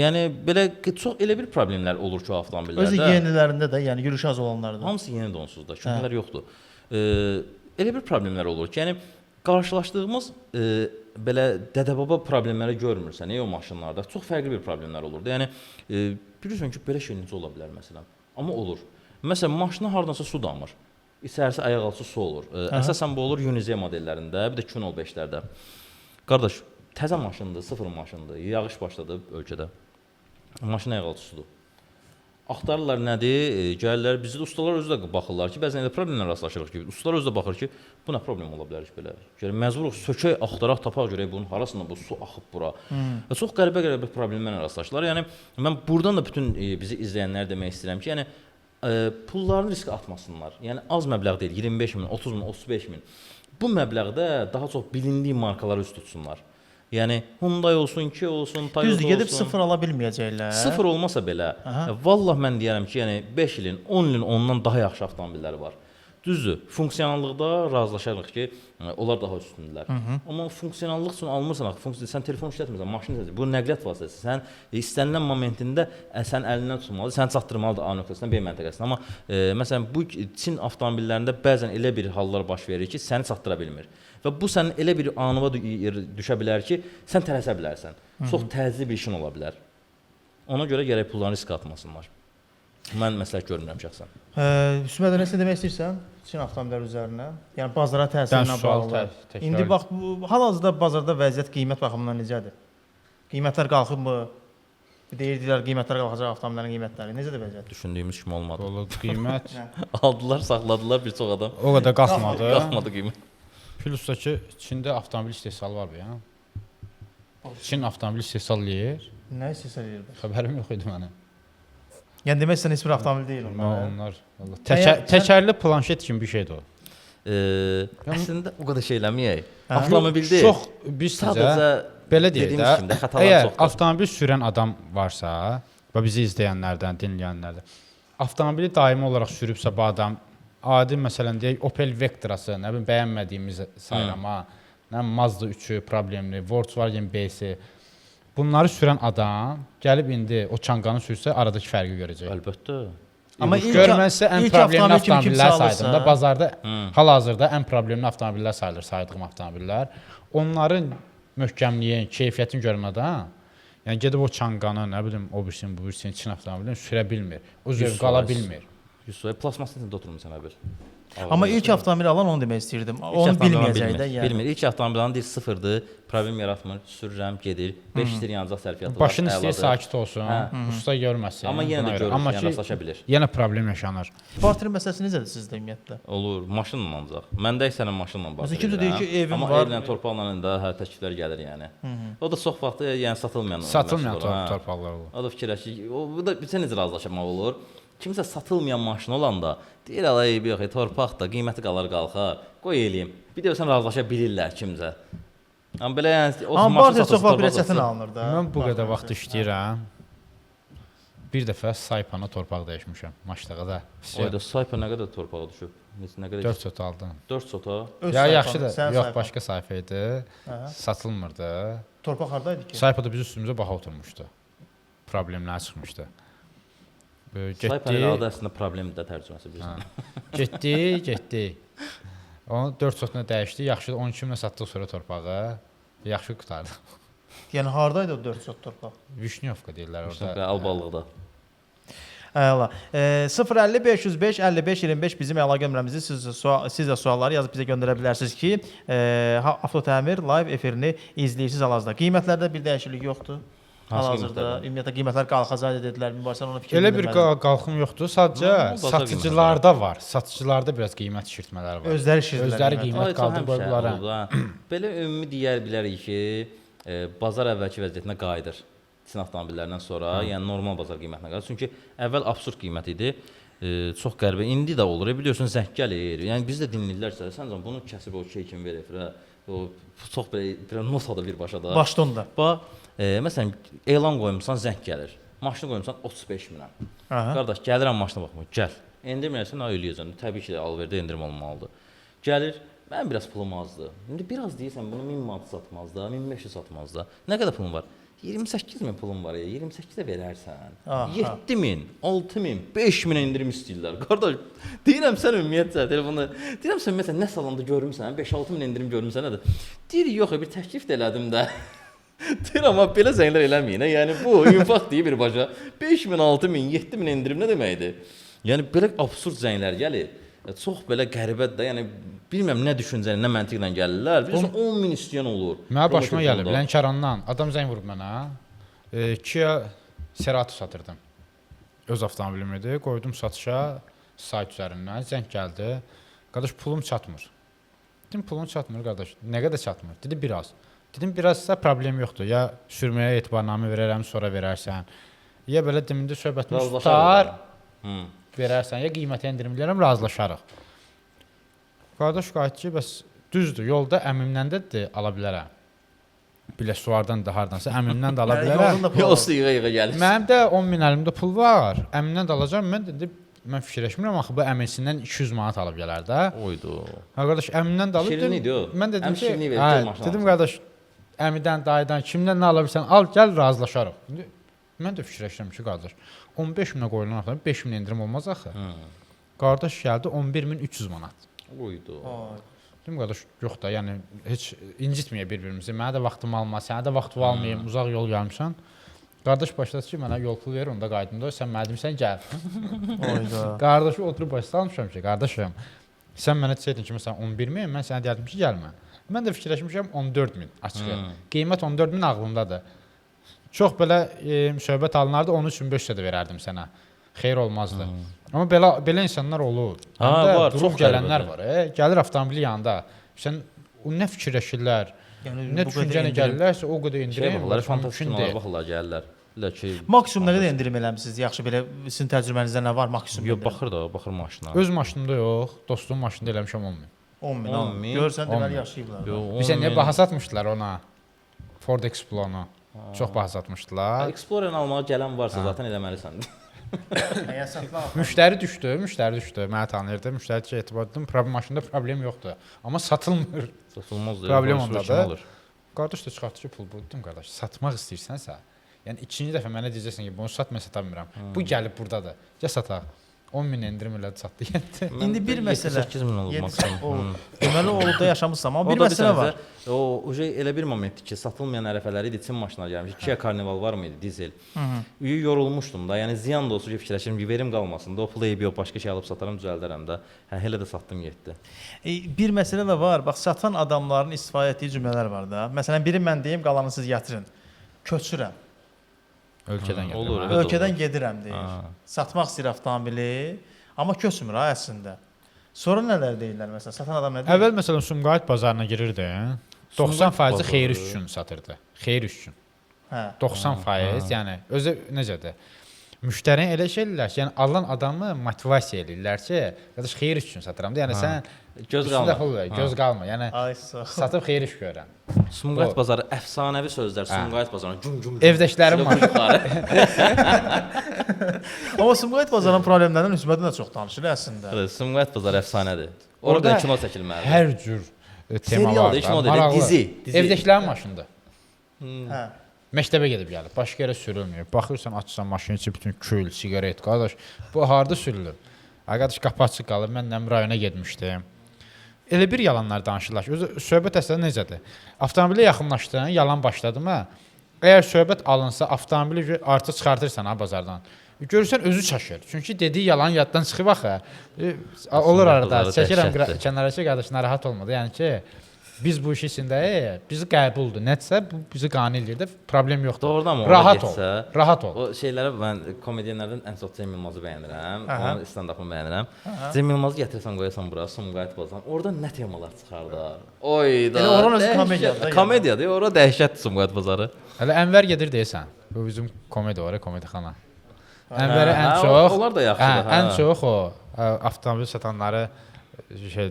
Yəni belə çox elə bir problemlər olur ki, avtomobillərdə. Özü yenilərində də, yəni yürüş az olanlarda. Hamısı yeni donsuzda, köhnələr yoxdur. Elə bir problemlər olur ki, yəni qarşılaşdığımız belə dədə-baba problemləri görmürsən, o maşınlarda çox fərqli bir problemlər olurdu. Yəni bilirsən ki, belə şey necə ola bilər məsələn. Amma olur. Məsələn, maşına hardansa su damır. İçərisi ayaqaltı su olur. Əsasən bu olur Unize modellərində, bir də 205-lərdə. Qardaş, təzə maşındır, sıfır maşındır, yağış başladı ölkədə. Maşın ayaqaltı sudur. Axtarırlar nədir? Gəlirlər, bizdə ustalar özü də baxırlar ki, bəzən elə problemlər rastlaşırıq ki, ustalar özü də baxır ki, bu nə problem ola bilər ki, belə. Görək, məcburuq sökək, axtaraq, tapaq görək bunun harasında bu su axıb bura. Çox qəribə problemlərlə rastlaşırlar. Yəni mən burdan da bütün bizi izləyənlər demək istəyirəm ki, yəni pullarını riskə atmasınlar. Yəni az məbləğ deyil, 25 min, 30 min, 35 min. Bu məbləğdə daha çox bilindiyi markaları üst tutsunlar. Yəni Hyundai olsun, Kia olsun, Toyota olsun. Düzdür, gedib sıfır ala bilməyəcəklər. Sıfır olmasa belə, vallah mən deyərəm ki, yəni 5 ilin, 10 ilin ondan daha yaxşı avtomobilləri var. Düzdür, funksionallıqda razılaşarıq ki, onlar daha üstündürlər. Amma funksionallıq üçün almırsan, sən telefon işlətmirsən, maşın işlətmirsən, bu nəqliyyat vasitəsi. Sən istənilən momentində sən əlindən tutmalıdır, sən çatdırmalıdır A nöqtəsindən B məntəqəsinə. Amma məsələn bu Çin avtomobillərində bəzən elə bir hallar baş verir ki, səni çatdıra bilmir. Və bu sənin elə bir anıva düşə bilər ki, sən tələsə bilərsən. Çox təzyiqli bir işin ola bilər. Ona görə gərək pullarını riskə atmasınlar. Mən məsləhət görmürəm şəxsən. Hüsmədə nəsə demək istəyirsən Çin avtomobilləri üzərinə? Yəni bazara təsirinə bağlı. İndi bax, hal-hazırda bazarda vəziyyət qiymət baxımından necədir? Qiymətlər qalxıbmı? Deyirdilər qiymətlər qalxacaq avtomobillərin qiymətləri. Necədir vəziyyət? Düşündüyümüz kimi olmadı. Qiymət Aldılar, saxladılar bir çox adam. o qədər qalxmadı. Qalxmadı qiymət. Plus da ki, Çində avtomobil istehsalı var ya. Çin avtomobil istehsal eləyir. Nə istehsal edir? Xəbərim yox idi mənim. Yəni demək istəyirsən heç bir avtomobil deyil onlar. Onlar təkərli planşet kimi bir şeydir o. Əslində o qədər şey eləməyək. Avtomobil deyil. Çox biz sadəcə belə deyək də. Əgər avtomobil sürən adam varsa və bizi izləyənlərdən, dinləyənlərdən, avtomobili daimi olaraq sürübsə bu adam, adi məsələn deyək Opel Vectra'sı, nə bilim bəyənmədiyimiz sayrama, nə Mazda 3-ü problemli, Volkswagen B-si. Bunları sürən adam gəlib indi o Changan'ı sürsə aradakı fərqi görəcək. Əlbəttə. Amma görməsə ən problemli avtomobillər saydım da bazarda hal-hazırda ən problemli avtomobillər sayılır saydığım avtomobillər. Onların möhkəmliyin, keyfiyyətini görmədən, yəni gedib o Changan'ı, nə bilim, o birsin, bu birsin, Çin avtomobilini sürə bilmir. O zövq ala bilmir. 100%. Plasmasın içində oturmusan əbil. Amma ilk avtomobili alan onu demək istəyirdim. Onu bilməyəcək də yəni. Bilmir. İlk avtomobilin deyir sıfırdır, problem yaratmır, sürürəm, gedir. 5 litre yanacaq sərfiyyatı var. Başın istəyir sakit olsun, usta görməsin. Amma yenə də görür, yəni rastlaşa bilir. Yenə problem yaşanır. Barter məsələsi necədir sizdə ümumiyyətlə? Olur, maşınla ancaq. Məndə əksərən maşınla baxır. Kimsə deyir ki, evim amma var. Amma evlə torpaqla da hər təkliflər gəlir yəni. O da çox vaxt yəni satılmayan torpaqlar olur. O da fikirləşir. Bu da bizə necə razılaşmaq olur? Kimsə satılmayan maşın olanda deyir ala eybi yox, torpaq da qiyməti qalxar. Qoy eləyim. Bir də sən razılaşa bilirlər kimsə. Amma belə yəni o maşın Barter çox vaxt belə çətin alınır da. Mən bu qədər vaxt işləyirəm. Bir dəfə Saypana torpaq dəyişmişəm maçlıqda. Oyda Saypa nə qədər torpağa düşüb? Nə qədər? 4 sot aldım. 4 sota. Ya yaxşıdır. Yox, başqa sayfa idi. Satılmırdı. Torpaq hardaydı ki? Saypada biz üstümüzə baha oturmuşdu. Problemlər çıxmışdı. Saypanın adı əslində problemdir də tərcüməsi bizdə. Getdi. Onu 4 sotuna dəyişdi. Yaxşı 12 minə satdıq sonra torpağı. Yaxşı qutardı. Yəni hardaydı o 4 sot torpaq? Vişnyovka deyirlər orada. Albalıqda. Əla. 050 505 55 25 bizim əlaqə nömrəmizdir. Siz də sualları yazıb bizə göndərə bilərsiniz ki, Avtotəmir live efirini izləyirsiniz hal-hazırda. Qiymətlərdə bir dəyişiklik yoxdur. Hal-hazırda ümumiyyətlə qiymətlər qalxacaq dedilər. Mübarizə ona fikir elə bir qalxım yoxdur. Sadəcə satıcılarda var. Satıcılarda biraz qiymət şişirtmələri var. Özləri qiymət qaldırıb qoyublar. Belə ümumi deyər bilərik ki, bazar əvvəlki vəziyyətinə qayıdır. Çin avtomobillərindən sonra, yəni normal bazar qiymətinə qayıdır. Çünki əvvəl absurd qiymət idi. Çox qəribə. İndi də olur. Biliyorsun zəng gəlir. Yəni biz də dinləyirlərsə, sən bunu kəsib o şey kimi verir. O çox belə notadır birbaşa da. Başdonda. Məsələn, elan qoymusan, zəng gəlir. Maşını qoymusan 35 minə. Qardaş, gəlirəm maşına baxmaq. Gəl. Endirməyəsən, eləyəcəksən. Təbii ki, alverdə endirim olmalıdır. Gəlir, mənim biraz pulum azdır. İndi biraz deyirsən, bunu 1000 manat satmaz da, 1500 satmaz da. Nə qədər pulun var? 28 min pulun var ya, 28 də verərsən. 7 min, 6 min, 5 min endirim istəyirlər. Qardaş, deyirəm sən ümumiyyətlə telefonda, deyirəm sən məsələn nə salonda görmüsən, 5-6 min endirim görmüsən nədir? Deyir, yox, bir təklif də elədim də. Deyir, amma belə zənglər eləməyin. Yəni bu infaq deyir birbaşa. 5 min, 6 min, 7 min endirim nə deməkdir? Yəni belə absurd zənglər gəlir. Çox belə qəribədir də. Yəni bilmirəm nə düşüncələ, nə məntiqlə gəlirlər. Bilirsən 10 min istəyən olur. Mənə başıma gəlib Lənkərandan adam zəng vurub mənə. Kia Cerato satırdım. Öz avtomobilim idi. Qoydum satışa sayt üzərindən. Zəng gəldi. Qardaş pulum çatmır. Dedim pulun çatmır qardaş. Nə qədər çatmır? Dedi biraz. Dedim birazsa problem yoxdur. Ya sürməyə etibarnamə verərəm, sonra verərsən. Ya belə demində söhbətimiz tutar, verərsən, ya qiymətə endirim eləyərəm, razılaşarıq. Qardaş qayıtdı ki, bəs düzdür, yolda əmimdən də ala bilərəm. Biləsuvardan da hardansa əmimdən də ala bilərəm. Yoxsa yığa gəlir. Mənim də 10 min əlimdə pul var. Əmimdən də alacağam. Mən fikirləşmirəm axı bu əminsindən 200 manat alıb gələr də. Oydu. Ha qardaş əmimdən də alıb. Şirin idi o. Mən dedim ki, dedim qardaş əmidən, dayıdan, kimdən nə ala bilsən, al, gəl, razılaşarıq. İndi mən də fikirləşirəm ki, qardaş, 15 minə qoyulan avtomobil 5 min endirim olmaz axı. Qardaş gəldi 11300 manat. Oydu. Dedim qardaş, yox da, yəni heç incitməyə bir-birimizi. Mənə də vaxtım alma, sənə də vaxt almayım, uzaq yol gəlmişsən. Qardaş başladı ki, mənə yol pul ver, onda qayıtımda sən mənə demirsən gəl. Oyda. Qardaşı oturub başda almışam ki, qardaşım, sən mənə desəydin ki, məsələn 11 min, mən sənə deyərdim ki, gəlmə. Mən də fikirləşmişəm 14 min açıq. Qiymət 14 min ağlımdadır. Çox belə söhbət alınardı, 13.500 də verərdim sənə. Xeyr olmazdı. Amma belə insanlar olur. Var, durub gələnlər var. Gəlir avtomobili yanında. Sən nə fikirləşirlər? Yəni nə düşüncənə gəlirlərsə o qədər endirim. Fantastik baxırlar, gəlirlər. Maksimum nə qədər endirim eləmisiniz? Yaxşı belə sizin təcrübənizdə nə var maksimum? Yox, baxır maşına. Öz maşınımda yox, dostumun maşınında eləmişəm 10 min. 10 min. Görsən deməli yaşayıblar. Bizə nə baha satmışdılar ona? Ford Explorer'ı. Çox baha satmışdılar. Explorer'ı almağa gələn varsa zaten eləməlisən. Müştəri düşdü. Mənə tanıyırdı. Müştəri ki, etibar etdim. Maşında problem yoxdur. Amma satılmır. Satılmaz. Problem ondadır. Qardaş da çıxartdı ki, pul bu. Dedim qardaş, satmaq istəyirsənsə, yəni ikinci dəfə mənə deyəcəksən ki, bunu sat, mən sata bilmirəm. Bu gəlib burdadır. Gəl sataq. 10.000 endirim elədi çatdı getdi. İndi bir məsələ 8 min olub maksimum. Deməli olubda yaşamısan, amma O bir da məsələ var. O elə bir momentdir ki, satılmayan ərəfələri idi, Çin maşınları gəlmiş. Kia Carnival var mı idi, dizel. Yorulmuşdum da. Yəni ziyan da olsa ki, fikirləşirəm ki, verim qalmasın da. O Playbi o başqa şey alıb sataram, düzəldərəm də. Hə, elə də satdım getdi. Bir məsələ də var. Bax, satan adamların istifadə etdiyi cümlələr var da. Məsələn, biri mən deyim, qalanı siz yatırın. Köçürəm. Ölkədən gəlir. Olur, evet, Ölkədən gedirəm deyir. Satmaq istəyir avtomobili, amma köçmür ha əslində. Sonra nələr deyirlər məsələn? Satan adam nə deyir? Əvvəl məsələn Sumqayıt bazarına girirdi. 90% xeyir üçün satırdı. Xeyir üçün. Hə. 90%, yəni özü necədir? Müştərini elə şey eləyirlər ki, yəni alan adamı motivasiya eləyirlər ki, qardaş xeyir üçün satıram da. Yəni sən Göz qalma. Göz qalma. Yəni Ay sağ ol. satıb xeyir iş görürəm. Sumqayıt bazarı əfsanəvi sözlər. Sumqayıt bazarına güm. Evdəkilərim var. Amma Sumqayıt bazarının problemlərindən Hüsmətdən də çox danışır əslində. Sumqayıt bazarı əfsanədir. Orada kino çəkilməlidir. Hər cür tema Serial var. da, kino da, dizi. Evdəkilərin maşınıdır. Hə. Məktəbə gedib gəlib. Başqa yerə sürülmür. Baxırsan, açsan maşının içi bütün kül, siqaret, qardaş, bu harda sürülür? Qardaş qapı açıq qalıb. Mən Nəm rayona getmişdim. Elə bir yalanlar danışırlar ki, özü söhbət əslində necədir? Avtomobilə yaxınlaşdın, yalan başladımı? Əgər söhbət alınsa, avtomobili artıq çıxartırsan ha bazardan. Görürsən özü çaşır. Çünki dediyi yalan yaddan çıxıb axı. Olur arada. Çəkirəm kənara ki, qardaş narahat olmadı. Yəni ki, biz bu işin içindəyik, bizi qəbuldur. Nədirsə, bu bizi qane eləyir də, problem yoxdur. Doğrudan mı? Rahat ol. Rahat ol. O şeylərə mən komediyanlardan ən çox Cem Yılmazı bəyənirəm. Onun stand-up'ını bəyənirəm. Cem Yılmazı gətirsən qoyasan bura, Sumqayıt bazarına. Orada nə temalar çıxardar? Oy da. Elə oranın özü komediyadır. Komediyadır. Ora dəhşətdir Sumqayıt bazarı. Hələ Ənvər gedir deyəsən. Bu bizim komediya var, komediyxana. Ənvərə ən çox onlar da yaxşıdır. Ən çox o avtomobil satanları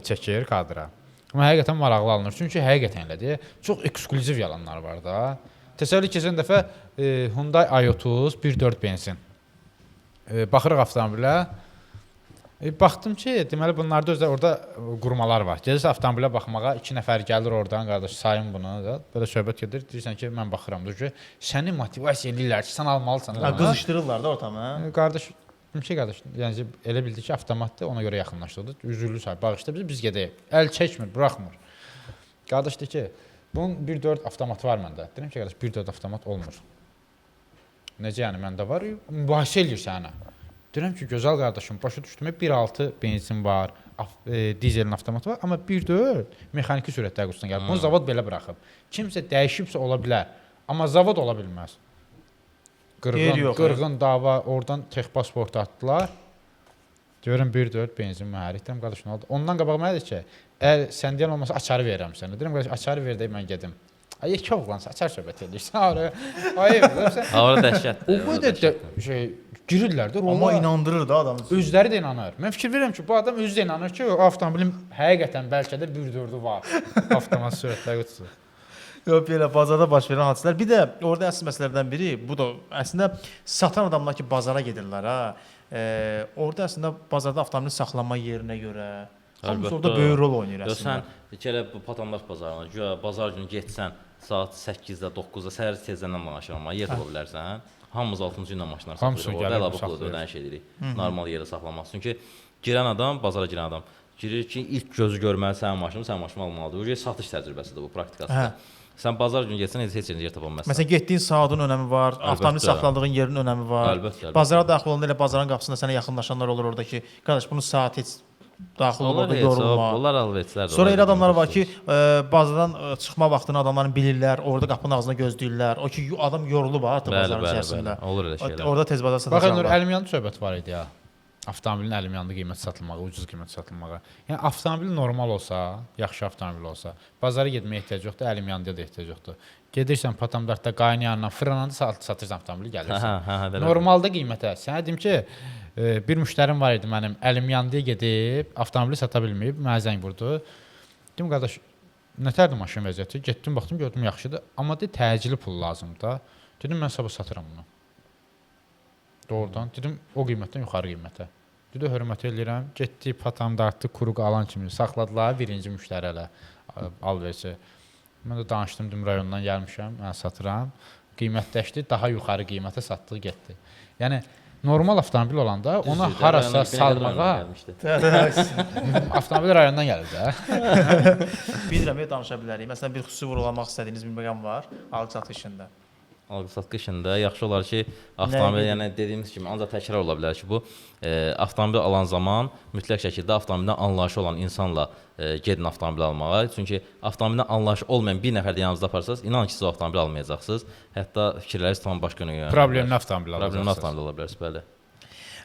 çəkir kadra. Amma həqiqətən maraqlı alınır. Çünki həqiqətən elədir. Çox eksklüziv yalanlar var da. Təsəvvür keçən dəfə Hyundai i30 1.4 benzin. Baxırıq avtomobilə. Baxdım ki, deməli bunlarda özdə orada qurmalar var. Gəlirsə avtomobilə baxmağa 2 nəfər gəlir oradan, qardaş sayın bunu da. Belə söhbət gedir. Deyirsən ki, mən baxıram da ki, səni motivasiya edirlər ki, sən almalısan. Qızışdırırlar da ortamı. Qardaş, qardaş, yəni elə bildi ki, avtomatdır, ona görə yaxınlaşdırdı. Üzürlü say, bağışla biz gedək. Əl çəkmir, buraxmır. Qardaş deyir ki, bunun 1.4 avtomatı var məndə. Deyirəm ki, qardaş, 1.4 avtomat olmur. Necə yəni məndə var? Mübahisə eləyir sənə. Deyirəm ki, gözəl qardaşım, başa düşdüm, 1.6 benzin var, dizelin avtomatı var, amma 1.4 mexaniki sürətdə qüsünə gəlib. Bunu zavod belə buraxıb. Kimsə dəyişibsə ola bilər, amma zavod ola bilməz. Qırğın dava, oradan tex pasportu atdılar. Görün 1.4 benzin mühərrik. Deyirəm, qardaş, nə oldu? Ondan qabaq mənə dedi ki, əgər sən deyən olmasa açarı verirəm sənə. Deyirəm, qardaş, açarı ver deyib mən gedim. Ay, yekə oğlansa, açar söhbət edirsən. Ay, orada dəhşətdir. O qədər şey girirlər də. Amma inandırır da adam. Özləri də inanır. Mən fikir verirəm ki, bu adam özü də inanır ki, o avtomobilin həqiqətən bəlkə də 1.4-ü var. Avtomat sürətlə qutusu. Yox, belə bazarda baş verən hadisələr. Bir də orada əsas məsələlərdən biri, bu da əslində satan adamlar ki, bazara gedirlər ha. Orada əslində bazarda avtomobil saxlanma yerinə görə hamısı orada böyük rol oynayır əslində. Sən elə bu Patandaş bazarına, güya bazar günü getsən saat 8-də, 9-da səhər tezdən danışıram, yer tapa bilərsən. Hamımız 6-cı ilə maşınlar saxlayırıq. Orada əlavə pulu ödəniş edirik. Normal yerə saxlamaq. Çünki girən adam, bazara girən adam girir ki, ilk gözü görməli sənin maşını almalıdır. O satış təcrübəsidir bu, praktikasıdır. Sən bazar günü getsən heç yerində yer tapa bilməzsən. Məsələn, getdiyin saatın önəmi var, avtomobil saxladığın yerin önəmi var. Əlbəttə. Bazara daxil olanda elə bazarın qapısında sənə yaxınlaşanlar olur orada ki, qardaş bunun saat heç daxil olmadı, yorulma. Onlar alvetçilər. Sonra elə adamlar var ki, bazardan çıxma vaxtını adamların bilirlər, orada qapının ağzına gözləyirlər. O ki, adam yorulub artıq bazarın içərisində. Olur elə şeylər. Orada tez bazar satacaqlar. Baxın, əlimyanlı söhbət var idi ya. Avtomobilin əlimyanlı qiyməti satılmağa, ucuz qiymət satılmağa. Yəni avtomobil normal olsa, yaxşı avtomobil olsa, bazara getməyə ehtiyac yoxdur, əlimyanlıya da ehtiyac yoxdur. Gedirsən Patamdartda qaynayandan, fırlananda satırsan avtomobili gəlirsən. Normalda qiymətə. Sənə deyim ki, bir müştərim var idi mənim, əlimyanlıya gedib, avtomobili sata bilməyib, mənə zəng vurdu. Dedim, qardaş, nətərdir maşın vəziyyəti? Getdim, baxdım, gördüm yaxşıdır, amma təcili pul lazımdır da. Dedim, mən sabah satıram bunu. Doğrudan. Dedim, o qiymətdən yuxarı qiymətə. Dedi, hörmət edirəm. Getdi, Patamdartdı, kuruq alan kimi saxladılar birinci müştəri elə alverçi. Mən də danışdım, dedim, rayondan gəlmişəm, mən satıram. Qiymətləşdi, daha yuxarı qiymətə satdığı getdi. Yəni, Normal avtomobil olanda ona Düzdür, harasa rayona- Binəqədi rayonuna salmağa gəlmişdi. avtomobil rayondan gəlir də. Bilirəm, danışa bilərik. Məsələn, bir xüsusi vurğulamaq istədiyiniz bir məqam var alqı-satqı işində. Alqı-satqı işində yaxşı olar ki, avtomobil, yəni dediyimiz kimi ancaq təkrar ola bilər ki, bu avtomobil alan zaman mütləq şəkildə avtomobildən anlayışı olan insanla gedin avtomobil almağa. Çünki avtomobildən anlayışı olmayan bir nəfər də yanınızda aparsanız, inanın ki, siz o avtomobil almayacaqsınız. Hətta fikirləriniz tam başqa yönə yönəlir. Problemli avtomobil Problemli alacaqsınız. avtomobil ola bilər, bəli.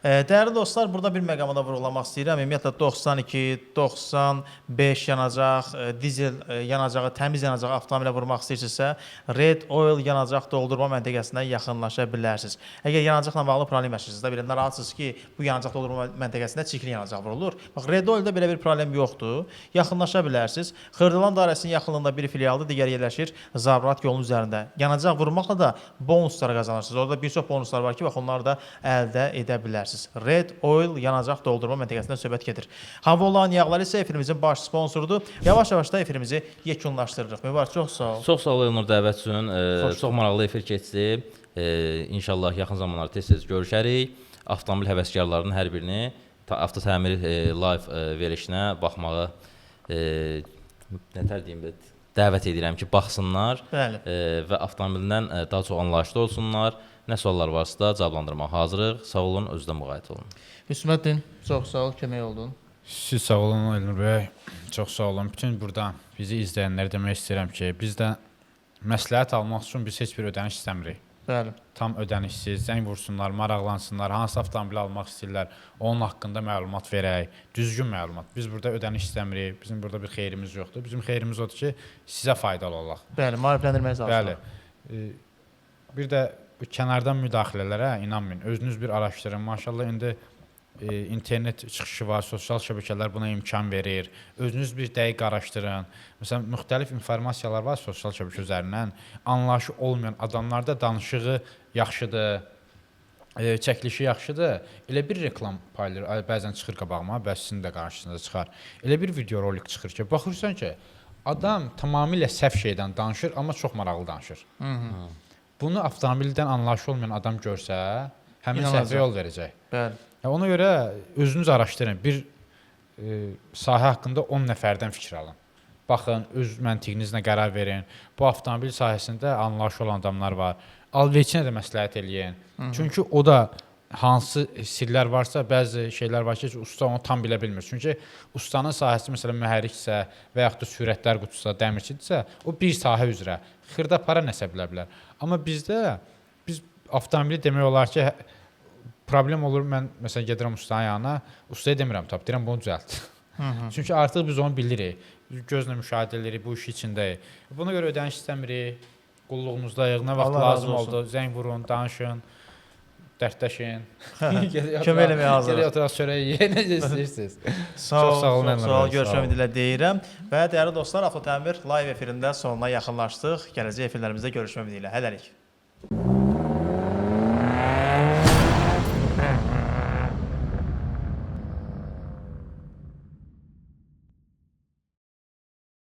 Dəyərli dostlar, burada bir məqamı da vurğulamaq istəyirəm. Ümumiyyətlə 92, 95 yanacaq, dizel yanacağı, təmiz yanacağı avtomobilə vurmaq istəyirsinizsə, Red Oil yanacaq doldurma məntəqəsinə yaxınlaşa bilərsiniz. Əgər yanacaqla bağlı problem yaşayırsınızsa, belə narahatsınız ki, bu yanacaq doldurma məntəqəsində çirkli yanacaq vurulur. Bax, Red Oil-də belə bir problem yoxdur. Yaxınlaşa bilərsiniz. Xırdalan dairəsinin yaxınlığında bir filialdır, digəri yerləşir Zabrat yolunun üzərində. Yanacaq vurmaqla da bonuslar qazanırsınız. Orada bir çox bonuslar var ki, bax onları da əldə edə bilərsiniz. Red Oil yanacaq doldurma məntəqəsindən söhbət gedir. Hava olan yağları isə efirimizin baş sponsorudur. Yavaş-yavaş da efirimizi yekunlaşdırırıq. Mübarək, çox sağ ol. Çox sağ ol Elnur dəvət üçün. Çox maraqlı efir keçdi. İnşallah yaxın zamanlarda tez-tez görüşərik. Avtomobil həvəskarlarının hər birini Avtotəmir live verilişinə baxmağı nətər deyim, dəvət edirəm ki, baxsınlar. Bəli. Və avtomobildən daha çox anlayışlı olsunlar. Nə suallar varsa da cavablandırmağa hazırıq. Sağ olun, özünüzdən müğayət olun. Hüsməddin, çox sağ ol, kömək oldun. Siz sağ olun Elnur bəy. Çox sağ olun. Bütün burada bizi izləyənlərə demək istəyirəm ki, biz də məsləhət almaq üçün biz heç bir ödəniş istəmirik. Bəli. Tam ödənişsiz, zəng vursunlar, maraqlansınlar, hansı avtomobili almaq istəyirlər, onun haqqında məlumat verək, düzgün məlumat. Biz burada ödəniş istəmirik, bizim burada bir xeyrimiz yoxdur. Bizim xeyrimiz odur ki, sizə faydalı olaq. Bəli, maarifləndirməyə Bəli. çalışırıq. Bir də bu kənardan müdaxilələrə inanmayın. Özünüz bir araşdırın. Maşallah indi internet çıxışı var, sosial şəbəkələr buna imkan verir. Özünüz bir dəqiq araşdırın. Məsələn, müxtəlif informasiyalar var sosial şəbəkə üzərindən. Anlayışı olmayan adamlarda danışığı yaxşıdır, çəkilişi yaxşıdır. Elə bir reklam paylayır, bəzən çıxır qabağıma, bəs sizin də qarşınıza çıxar. Elə bir videorolik çıxır ki, baxırsan ki, adam tamamilə səhv şeydən danışır, amma çox maraqlı danışır. Bunu avtomobildən anlayışı olmayan adam görsə, həmin səhvə yol verəcək. Bəli. Ona görə özünüz araşdırın. Bir sahə haqqında 10 nəfərdən fikir alın. Baxın, öz məntiqinizlə qərar verin. Bu avtomobil sahəsində anlayışı olan adamlar var. Alverçinə də məsləhət eləyin. Çünki o da hansı sirlər varsa, bəzi şeylər var ki, usta onu tam bilə bilmir. Çünki ustanın sahəsi məsələn mühərriksə və yaxud da sürətlər qutususa, dəmirçidirsə, o bir sahə üzrə xırda para nəsə bilə bilər. Amma biz avtomobili demək olar ki, problem olur, mən məsələn gedirəm ustanın yanına, ustaya demirəm, deyirəm bunu düzəlt. Çünki artıq biz onu bilirik, gözlə müşahidə edirik, bu iş içindəyik. Buna görə ödəniş istəmirik, qulluğumuzdayıq, nə vaxt lazım oldu, zəng vurun, danışın, dərdləşin. Kömək eləməyə hazırıq. Gələk oturaq çörək yeyin, necə istəyirsiniz. Sağ ol, Çox sağ olun, sağ ol, görüşmək dilə deyirəm. Və dəyərli dostlar, Avtotəmir live efirində sonuna yaxınlaşdıq. Gələcək efirlərimizdə görüşmək dilə. Hələlik.